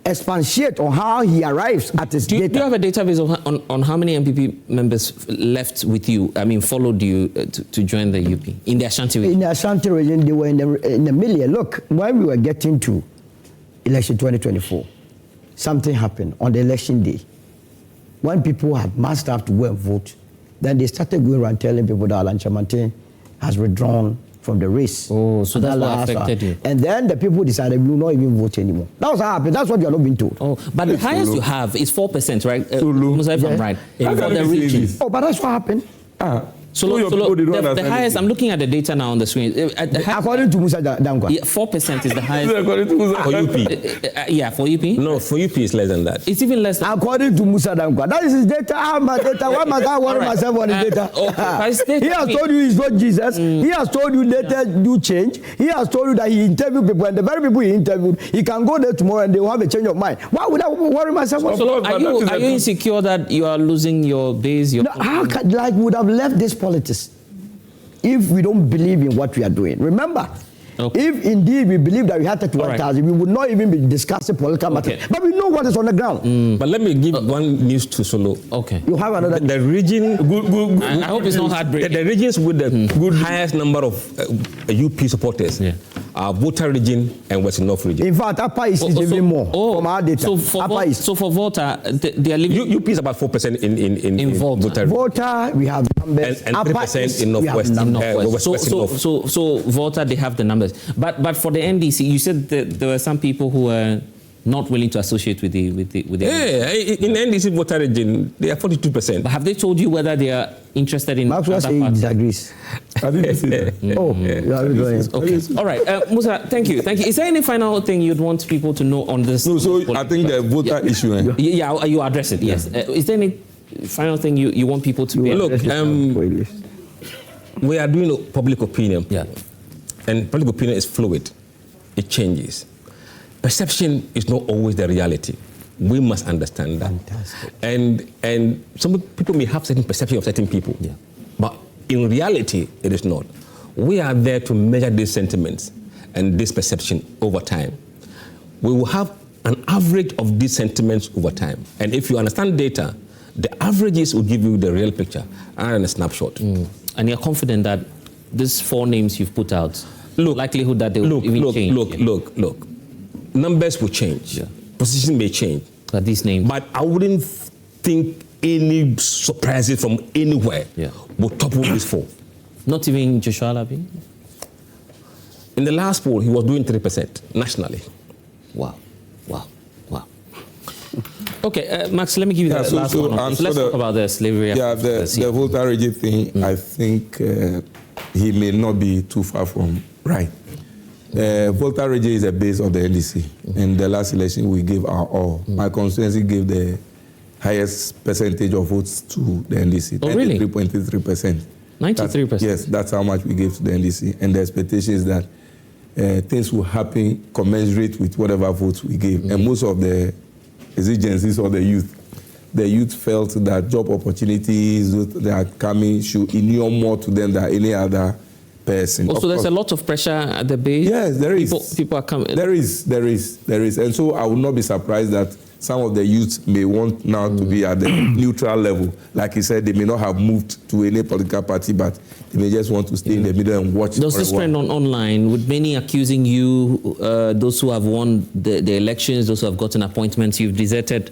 expatiated on how he arrives at his data. Do you have a database on how many MPP members left with you, followed you to join the UP in the Ashanti region? In the Ashanti region, they were in the million. Look, when we were getting to election 2024, something happened on the election day. When people had massed up to go and vote, then they started going around telling people that Alan Tremantin has withdrawn from the race. Oh, so that's what affected you. And then the people decided we will not even vote anymore. That was what happened. That's what you are not being told. Oh, but the highest you have is 4%, right? Musa, if I'm right. For the region. Oh, but that's what happened. The highest, I'm looking at the data now on the screen. According to Mussa Dankwah. 4% is the highest. According to Mussa. For UP. For UP? No, for UP it's less than that. It's even less than according to Mussa Dankwah. That is his data. I have my data. Why must I worry myself on his data? He has told you he's not Jesus. He has told you data do change. He has told you that he interviewed people, and the very people he interviewed, he can go there tomorrow and they will have a change of mind. Why would I worry myself? So are you insecure that you are losing your base? How could we would have left this politics if we don't believe in what we are doing? Remember, Okay. If indeed we believe that we have 31,000, we would not even be discussing political matters. But we know what is on the ground. But let me give one news to Solo. Okay. You have another. The region. Good. I hope it's not heartbreaking. The regions with the highest number of UP supporters are Volta region and Western North region. In fact, Upper East is even more from our data. So for Volta, they are living. UP is about 4% in Volta. Volta, we have numbers. And 3% in Northwest. So Volta, they have the numbers. But for the NDC, you said that there were some people who were not willing to associate with the NDC. In the NDC Volta region, they are 42%. But have they told you whether they are interested in other parts? He disagrees. I didn't see that. Okay. All right. Musa, thank you. Is there any final thing you'd want people to know on this? No, so I think the voter issue. Yeah, you address it, yes. Is there any final thing you want people to be? Look, we are doing public opinion. Yeah. And public opinion is fluid. It changes. Perception is not always the reality. We must understand that. Fantastic. And some people may have certain perception of certain people. Yeah. But in reality, it is not. We are there to measure these sentiments and this perception over time. We will have an average of these sentiments over time. And if you understand data, the averages will give you the real picture and a snapshot. And you're confident that these 4 names you've put out, likelihood that they will even change? Look. Numbers will change. Yeah. Position may change. But these names? But I wouldn't think any surprises from anywhere will topple these 4. Not even Joshua Labi? In the last poll, he was doing 3% nationally. Wow. Okay, Max, let me give you the last one. Let's talk about the slavery. Yeah, the Volta region thing, I think he may not be too far from right. Volta region is a base of the NDC. In the last election, we gave our all. My constituency gave the highest percentage of votes to the NDC. Oh, really? 93.3%. 93%? Yes, that's how much we gave to the NDC. And the expectation is that things will happen commensurate with whatever votes we gave. And most of the exigencies of the youth felt that job opportunities that are coming should inure more to them than any other person. Also, there's a lot of pressure at the base. Yes, there is. People are coming. There is. And so I would not be surprised that some of the youth may want now to be at the neutral level. Like he said, they may not have moved to any political party, but they may just want to stay in the middle and watch. There's this trend online with many accusing you, those who have won the elections, those who have gotten appointments, you've deserted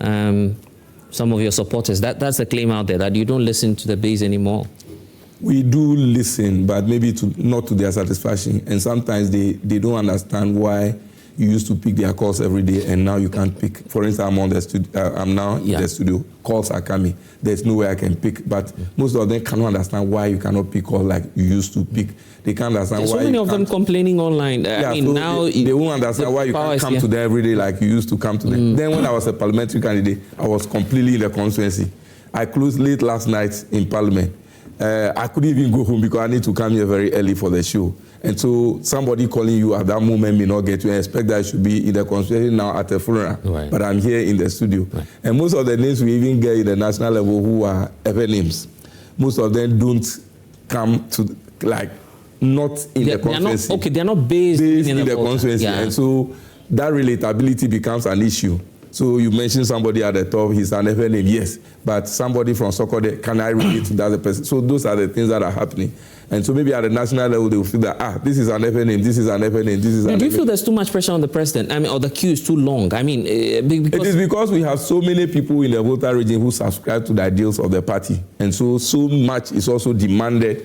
some of your supporters. That's the claim out there, that you don't listen to the base anymore. We do listen, but maybe not to their satisfaction. And sometimes they don't understand why you used to pick their calls every day, and now you can't pick. For instance, I'm on the studio. I'm now in the studio. Calls are coming. There's no way I can pick. But most of them cannot understand why you cannot pick calls like you used to pick. They can't understand why. So many of them complaining online. I mean, so now they won't understand why you can't come to them every day like you used to come to them. Then when I was a parliamentary candidate, I was completely in the constituency. I closed late last night in Parliament. I couldn't even go home because I need to come here very early for the show. And so somebody calling you at that moment may not get you. I expect that I should be in the constituency now at a funeral. Right. But I'm here in the studio. Right. And most of the names we even get in the national level who are ever names, most of them don't come to, like, not in the constituency. They're not based in the constituency. Yeah. And so that relatability becomes an issue. So you mentioned somebody at the top, he's an FA name, yes. But somebody from Sokode, can I relate to that person? So those are the things that are happening. And so maybe at the national level, they will feel that, this is an FA name, this is an FA name, this is an FA name. Do you feel there's too much pressure on the president? I mean, or the queue is too long? I mean, it is because we have so many people in the Volta region who subscribe to the ideals of the party. And so much is also demanding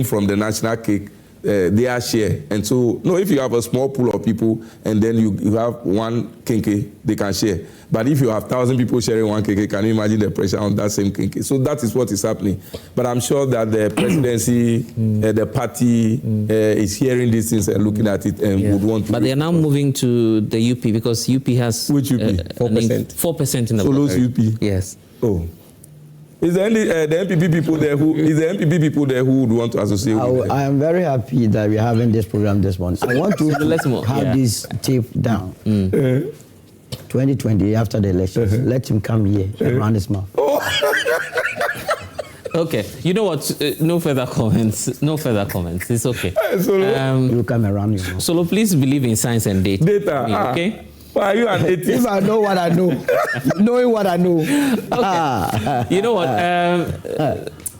from the national cake their share. And so, if you have a small pool of people and then you have one kinky, they can share. But if you have 1,000 people sharing one kinky, can you imagine the pressure on that same kinky? So that is what is happening. But I'm sure that the presidency, the party is hearing these things and looking at it and would want to. But they are now moving to the UP because UP has... Which UP? 4%. 4% in the... Solos UP? Yes. Oh. Is the NPP people there who would want to associate with them? I am very happy that we're having this program this morning. I want to have this tape down. 2020, after the elections, let him come here and run his mouth. Okay. You know what? No further comments. No further comments. It's okay. You come around, you know. Solo, please believe in science and data. Data. Okay? Why are you an atheist? If I know what I know, knowing what I know. Okay. You know what?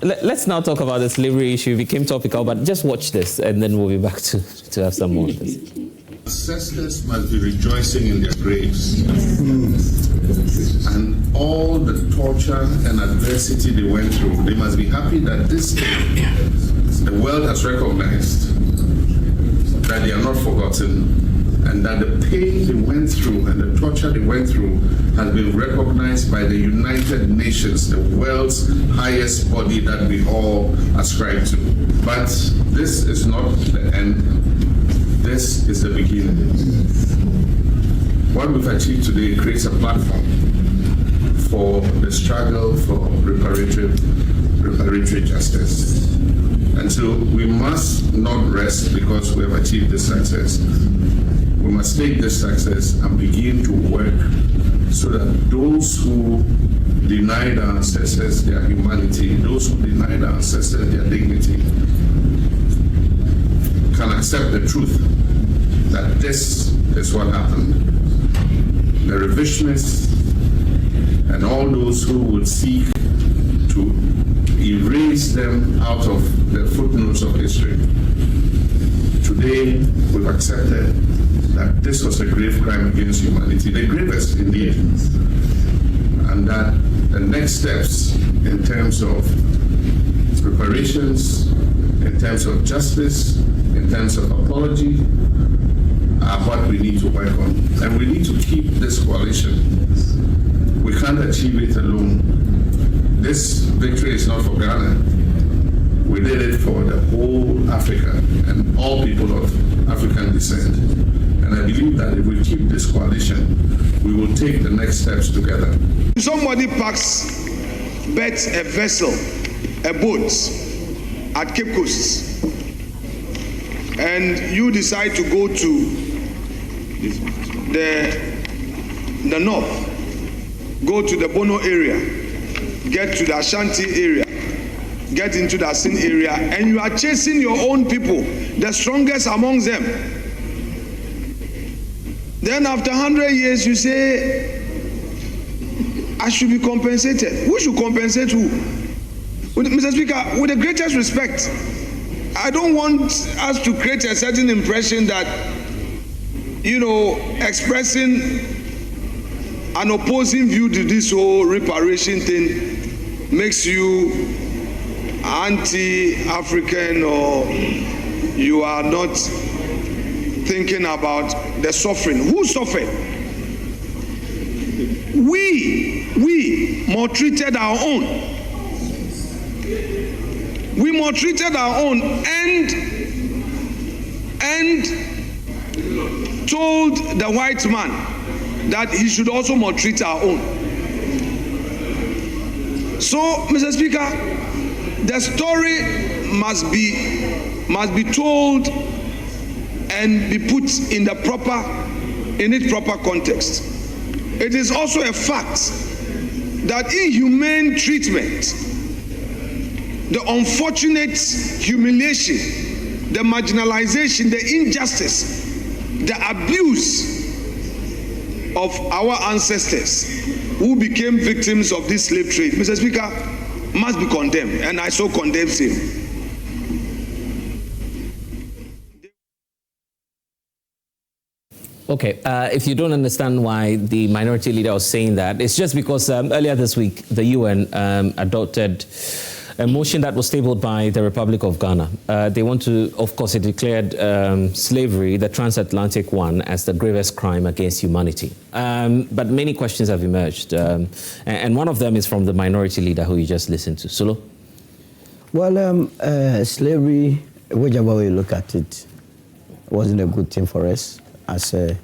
Let's now talk about the slavery issue. It became topical, but just watch this, and then we'll be back to have some more of this. Ancestors must be rejoicing in their graves. And all the torture and adversity they went through, they must be happy that this day, the world has recognized that they are not forgotten, and that the pain they went through and the torture they went through has been recognized by the United Nations, the world's highest body that we all ascribe to. But this is not the end. This is the beginning. What we've achieved today creates a platform for the struggle for reparatory justice. And so we must not rest because we have achieved this success. We must take this success and begin to work so that those who denied our ancestors their humanity, those who denied our ancestors their dignity, can accept the truth that this is what happened. The revisionists and all those who would seek to erase them out of the footnotes of history. Today, we've accepted that this was a grave crime against humanity, the gravest indeed, and that the next steps in terms of reparations, in terms of justice, in terms of apology, are what we need to work on. And we need to keep this coalition. We can't achieve it alone. This victory is not for Ghana. We did it for the whole Africa and all people of African descent. And I believe that if we keep this coalition, we will take the next steps together. Somebody bets a vessel, a boat at Cape Coast, and you decide to go to the north, go to the Bono area, get to the Ashanti area, get into the Asin area, and you are chasing your own people, the strongest among them. Then after 100 years, you say, I should be compensated. Who should compensate who? Mr. Speaker, with the greatest respect, I don't want us to create a certain impression that, expressing an opposing view to this whole reparation thing makes you anti-African, or you are not thinking about the suffering. Who suffered? We maltreated our own. We maltreated our own and told the white man that he should also maltreat our own. So, Mr. Speaker, the story must be told and be put in its proper context. It is also a fact that inhumane treatment, the unfortunate humiliation, the marginalization, the injustice, the abuse of our ancestors who became victims of this slave trade, Mr. Speaker, must be condemned, and I so condemn him. Okay, if you don't understand why the minority leader was saying that, it's just because earlier this week, the UN adopted a motion that was tabled by the Republic of Ghana. They want to, of course, it declared slavery, the transatlantic one, as the gravest crime against humanity. But many questions have emerged, and one of them is from the minority leader who you just listened to. Solo? Well, slavery, whichever way you look at it, wasn't a good thing for us as a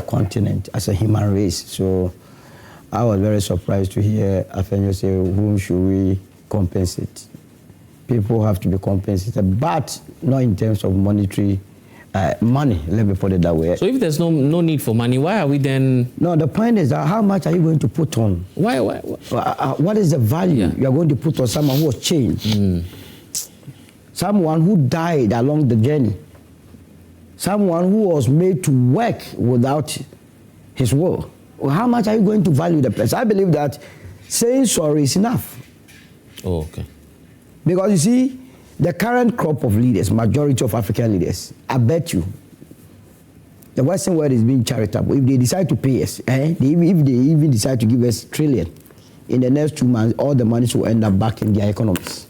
continent, as a human race. So I was very surprised to hear Afenyo say, whom should we compensate? People have to be compensated, but not in terms of monetary money, let me put it that way. So if there's no need for money, why are we then? No, the point is that how much are you going to put on? Why? What is the value you are going to put on someone who was changed? Someone who died along the journey. Someone who was made to work without his will. Well, how much are you going to value the person? I believe that saying sorry is enough. Oh, okay. Because you see, the current crop of leaders, majority of African leaders, I bet you, the Western world is being charitable. If they decide to pay us, if they even decide to give us $1 trillion, in the next 2 months, all the money will end up back in their economies.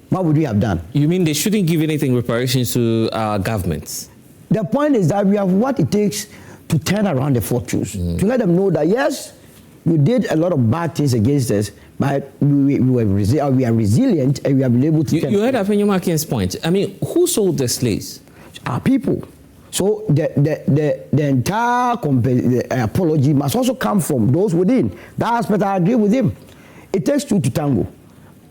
What would we have done? You mean they shouldn't give anything reparations to our governments? The point is that we have what it takes to turn around the fortunes, to let them know that, yes, you did a lot of bad things against us, but we are resilient and we have been able to... You heard Afenyomakin's point. I mean, who sold the slaves? Our people. So the entire apology must also come from those within. That aspect, I agree with him. It takes two to tango.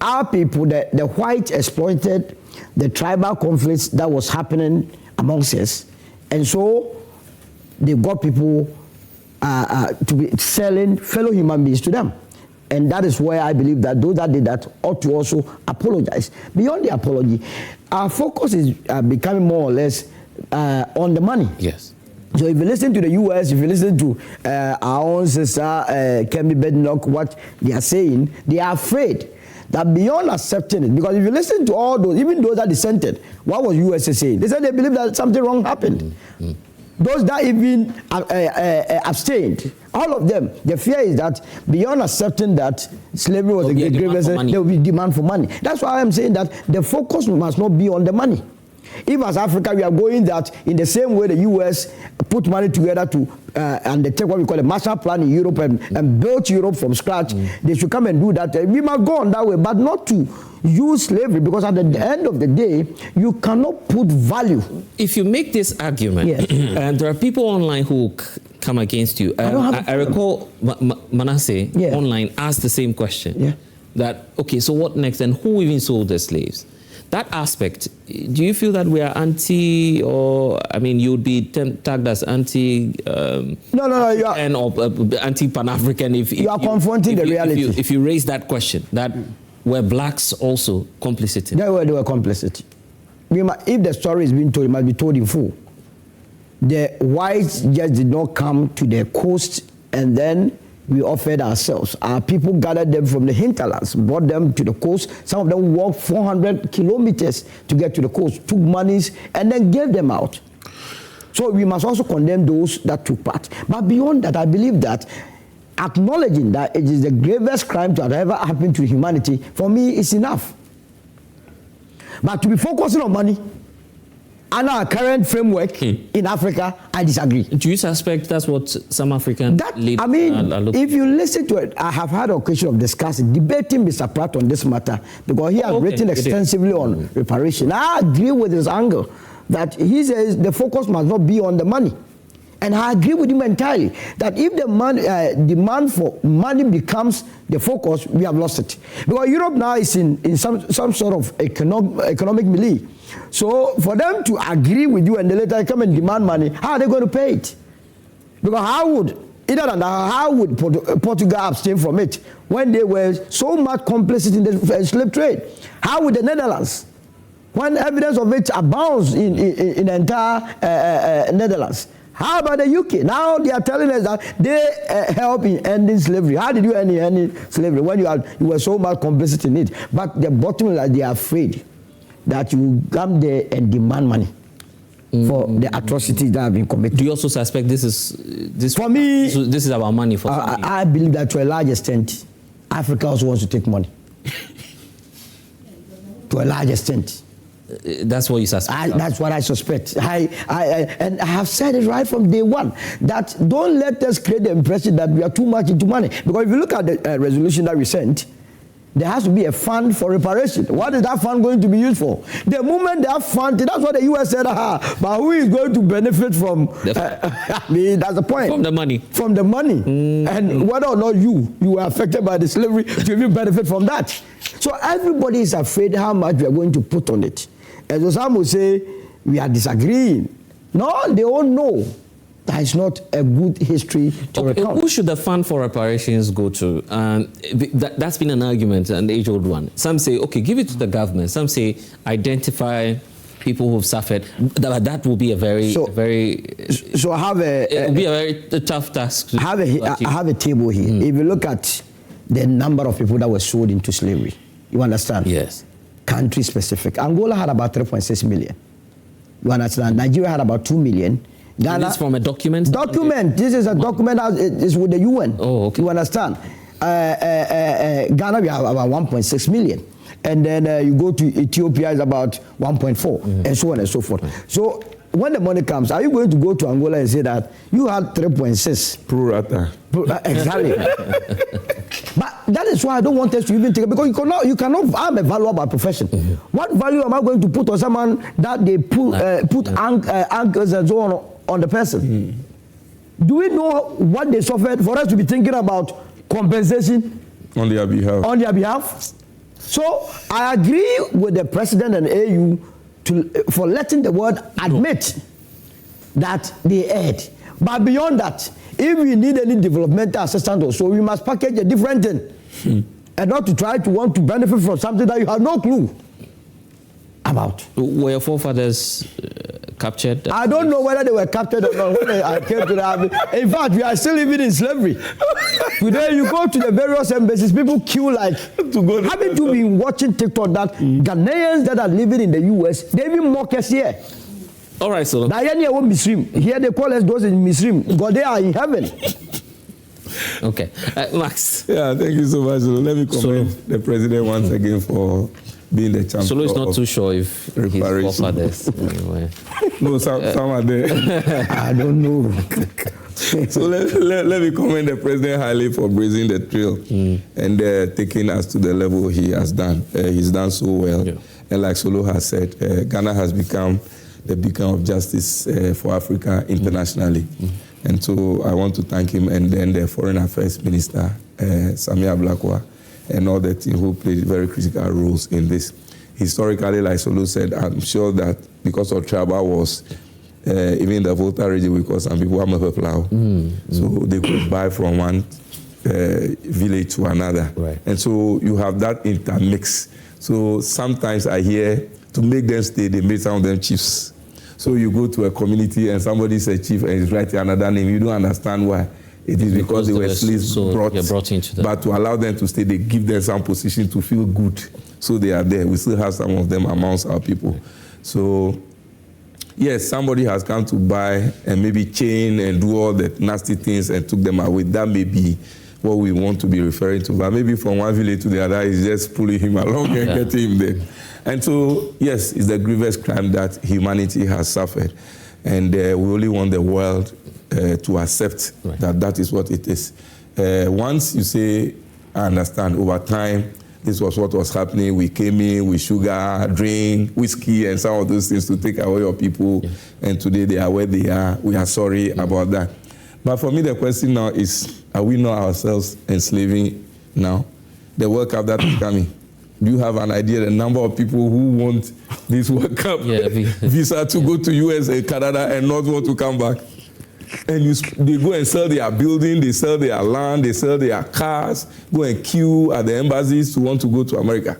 Our people, the white exploited the tribal conflicts that was happening amongst us, and so they got people to be selling fellow human beings to them. And that is where I believe that those that did that ought to also apologize. Beyond the apology, our focus is becoming more or less on the money. Yes. So if you listen to the US, if you listen to our own sister, Kemi Bednock, what they are saying, they are afraid that beyond accepting it, because if you listen to all those, even those that dissented, what was USA saying? They said they believe that something wrong happened. Those that even abstained, all of them, the fear is that beyond accepting that slavery was a grievance, there will be demand for money. That's why I'm saying that the focus must not be on the money. If as Africa we are going that in the same way the US put money together to undertake what we call a Marshall Plan in Europe and build Europe from scratch, they should come and do that. We must go on that way, but not to use slavery, because at the end of the day, you cannot put value. If you make this argument, and there are people online who come against you. I recall Manasseh online asked the same question. That, okay, so what next, and who even sold the slaves? That aspect, do you feel that we are anti, or, I mean, you would be tagged as anti... no, you are... or anti-Pan-African if... You are confronting the reality. If you raise that question, that were blacks also complicit in? They were complicit. If the story is being told, it must be told in full. The whites just did not come to the coast and then we offered ourselves. Our people gathered them from the hinterlands, brought them to the coast. Some of them walked 400 kilometers to get to the coast, took monies, and then gave them out. So we must also condemn those that took part. But beyond that, I believe that acknowledging that it is the gravest crime to have ever happened to humanity, for me, is enough. But to be focusing on money, and our current framework in Africa, I disagree. Do you suspect that's what some African leaders are looking? If you listen to it, I have had an occasion of discussing, debating Mr. Pratt on this matter, because he has written extensively on reparation. I agree with his angle that he says the focus must not be on the money. And I agree with him entirely, that if the demand for money becomes the focus, we have lost it. Because Europe now is in some sort of economic melee. So for them to agree with you and then later come and demand money, how are they going to pay it? Because how would Portugal abstain from it when they were so much complicit in the slave trade? How would the Netherlands, when evidence of it abounds in the entire Netherlands? How about the UK? Now they are telling us that they help in ending slavery. How did you end slavery when you were so much complicit in it? But the bottom line, they are afraid that you come there and demand money for the atrocities that have been committed. Do you also suspect this is for me? This is about money for I believe that to a large extent, Africa also wants to take money. To a large extent. That's what you suspect? That's what I suspect. And I have said it right from day one, that don't let us create the impression that we are too much into money. Because if you look at the resolution that we sent, there has to be a fund for reparation. What is that fund going to be used for? The moment that fund, that's what the US said, but who is going to benefit from? I mean, that's the point. From the money. From the money. And whether or not you were affected by the slavery, you will benefit from that. So everybody is afraid how much we are going to put on it. And so some will say, we are disagreeing. No, they all know that is not a good history to recount. Who should the fund for reparations go to? That's been an argument, an age-old one. Some say, okay, give it to the government. Some say, identify people who've suffered. That will be a very, So I have it will be a very tough task. I have a table here. If you look at the number of people that were sold into slavery, you understand? Yes. Country specific. Angola had about 3.6 million. You understand? Nigeria had about 2 million. Ghana, this from a document? Document. This is a document that is with the UN. Oh, okay. You understand? Ghana, we have about 1.6 million. And then you go to Ethiopia, it's about 1.4, and so on and so forth. So when the money comes, are you going to go to Angola and say that you had 3.6? Pro rata. Exactly. But that is why I don't want us to even take it, because you cannot have a value about profession. What value am I going to put on someone that they put anchors and so on the person? Do we know what they suffered for us to be thinking about compensation on their behalf? On their behalf. So I agree with the president and AU for letting the world admit that they erred. But beyond that, if we need any developmental assistance or so, we must package a different thing. And not to try to want to benefit from something that you have no clue about. Were your forefathers captured? I don't know whether they were captured or not. When I came to the in fact, we are still living in slavery. Today, you go to the various embassies, people queue like. Haven't you been watching TikTok that Ghanaians that are living in the US, they even mock us here? All right, so. Here they call us those in Misrim. God, they are in heaven. Okay. Max. Yeah, thank you so much. Let me commend the president once again for being the champion. Solo is not too sure if his forefathers. Anyway. No, some are there. I don't know. So let me commend the president highly for blazing the trail and taking us to the level he has done. He's done so well. Yeah. And like Solo has said, Ghana has become the beacon of justice for Africa internationally. And so I want to thank him, and then the Foreign Affairs Minister, Samia Blakwa, and all the team who played very critical roles in this. Historically, like Solo said, I'm sure that because of tribal wars, even the Volta region, because some people are Mepeplau, so they could buy from one village to another. Right. And so you have that intermix. So sometimes I hear, to make them stay, they made some of them chiefs. So you go to a community and somebody says chief and is writing another name. You don't understand why. It is because they were slaves brought into them. But to allow them to stay, they give them some position to feel good. So they are there. We still have some of them amongst our people. So, yes, somebody has come to buy and maybe chain and do all the nasty things and took them away. That may be what we want to be referring to. But maybe from one village to the other, is just pulling him along and getting him there. And so, yes, it's the grievous crime that humanity has suffered. And we only want the world to accept that that is what it is. Once you say, I understand, over time, this was what was happening. We came in with sugar, drink, whiskey, and some of those things to take away your people. Yeah. And today they are where they are. We are sorry about that. But for me, the question now is, are we not ourselves enslaving now? The World Cup that is coming. Do you have an idea the number of people who want this World Cup visa to go to US and Canada and not want to come back? And they go and sell their building, they sell their land, they sell their cars, go and queue at the embassies to want to go to America.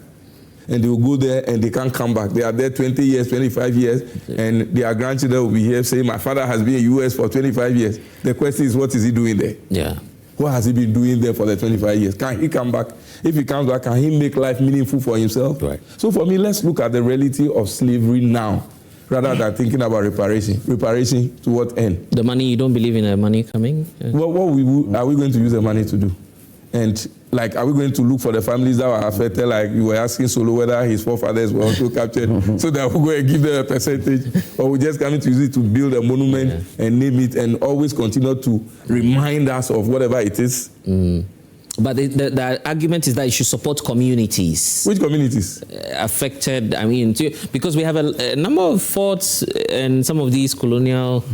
And they will go there and they can't come back. They are there 20 years, 25 years, and their grandchildren will be here saying, my father has been in US for 25 years. The question is, what is he doing there? Yeah. What has he been doing there for the 25 years? Can he come back? If he comes back, can he make life meaningful for himself? Right. So for me, let's look at the reality of slavery now, rather than thinking about reparation. Reparation to what end? The money, you don't believe in the money coming? What are we going to use the money to do? And like, are we going to look for the families that were affected? Like you were asking Solo whether his forefathers were also captured, so that we're going to give them a percentage, or we're just coming to use it to build a monument and name it, and always continue to remind us of whatever it is. But the argument is that you should support communities. Which communities? Affected, I mean, because we have a number of forts and some of these colonial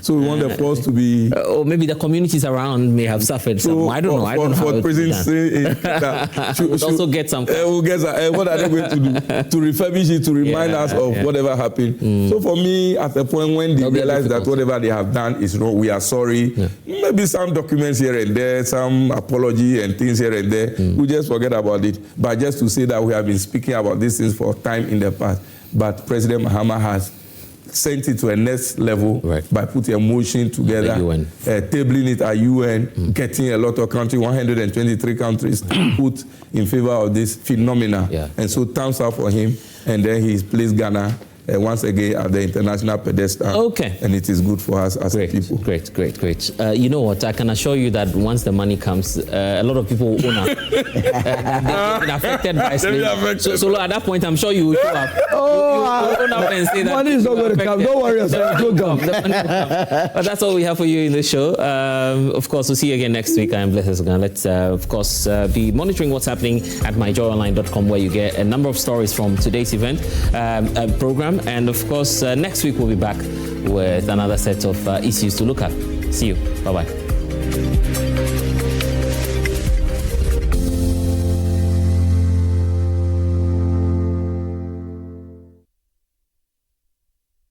So we want the force to be... or maybe the communities around may have suffered some. I don't know. I don't know how for prisons we'll also get some... we'll get what are they going to do? To refurbish it, to remind us of whatever happened. So for me, at the point when they realize that whatever they have done is wrong, we are sorry. Maybe some documents here and there, some apology and things here and there. We just forget about it. But just to say that we have been speaking about these things for time in the past. But President Mahama has sent it to a next level by putting a motion together, tabling it at UN, getting a lot of countries, 123 countries put in favor of this phenomena. And so thumbs up for him. And then he's placed Ghana once again at the international pedestal. And it is good for us as people. Great. You know what? I can assure you that once the money comes, a lot of people will own up. They've been affected by slavery. So at that point, I'm sure you will show up. Own up and say that money is not going to come. Don't worry, it will come. But that's all we have for you in the show. Of course, we'll see you again next week. I'm Blessed. Let's, of course, be monitoring what's happening at myjoyonline.com, where you get a number of stories from today's event program. And of course, next week we'll be back with another set of issues to look at. See you. Bye-bye.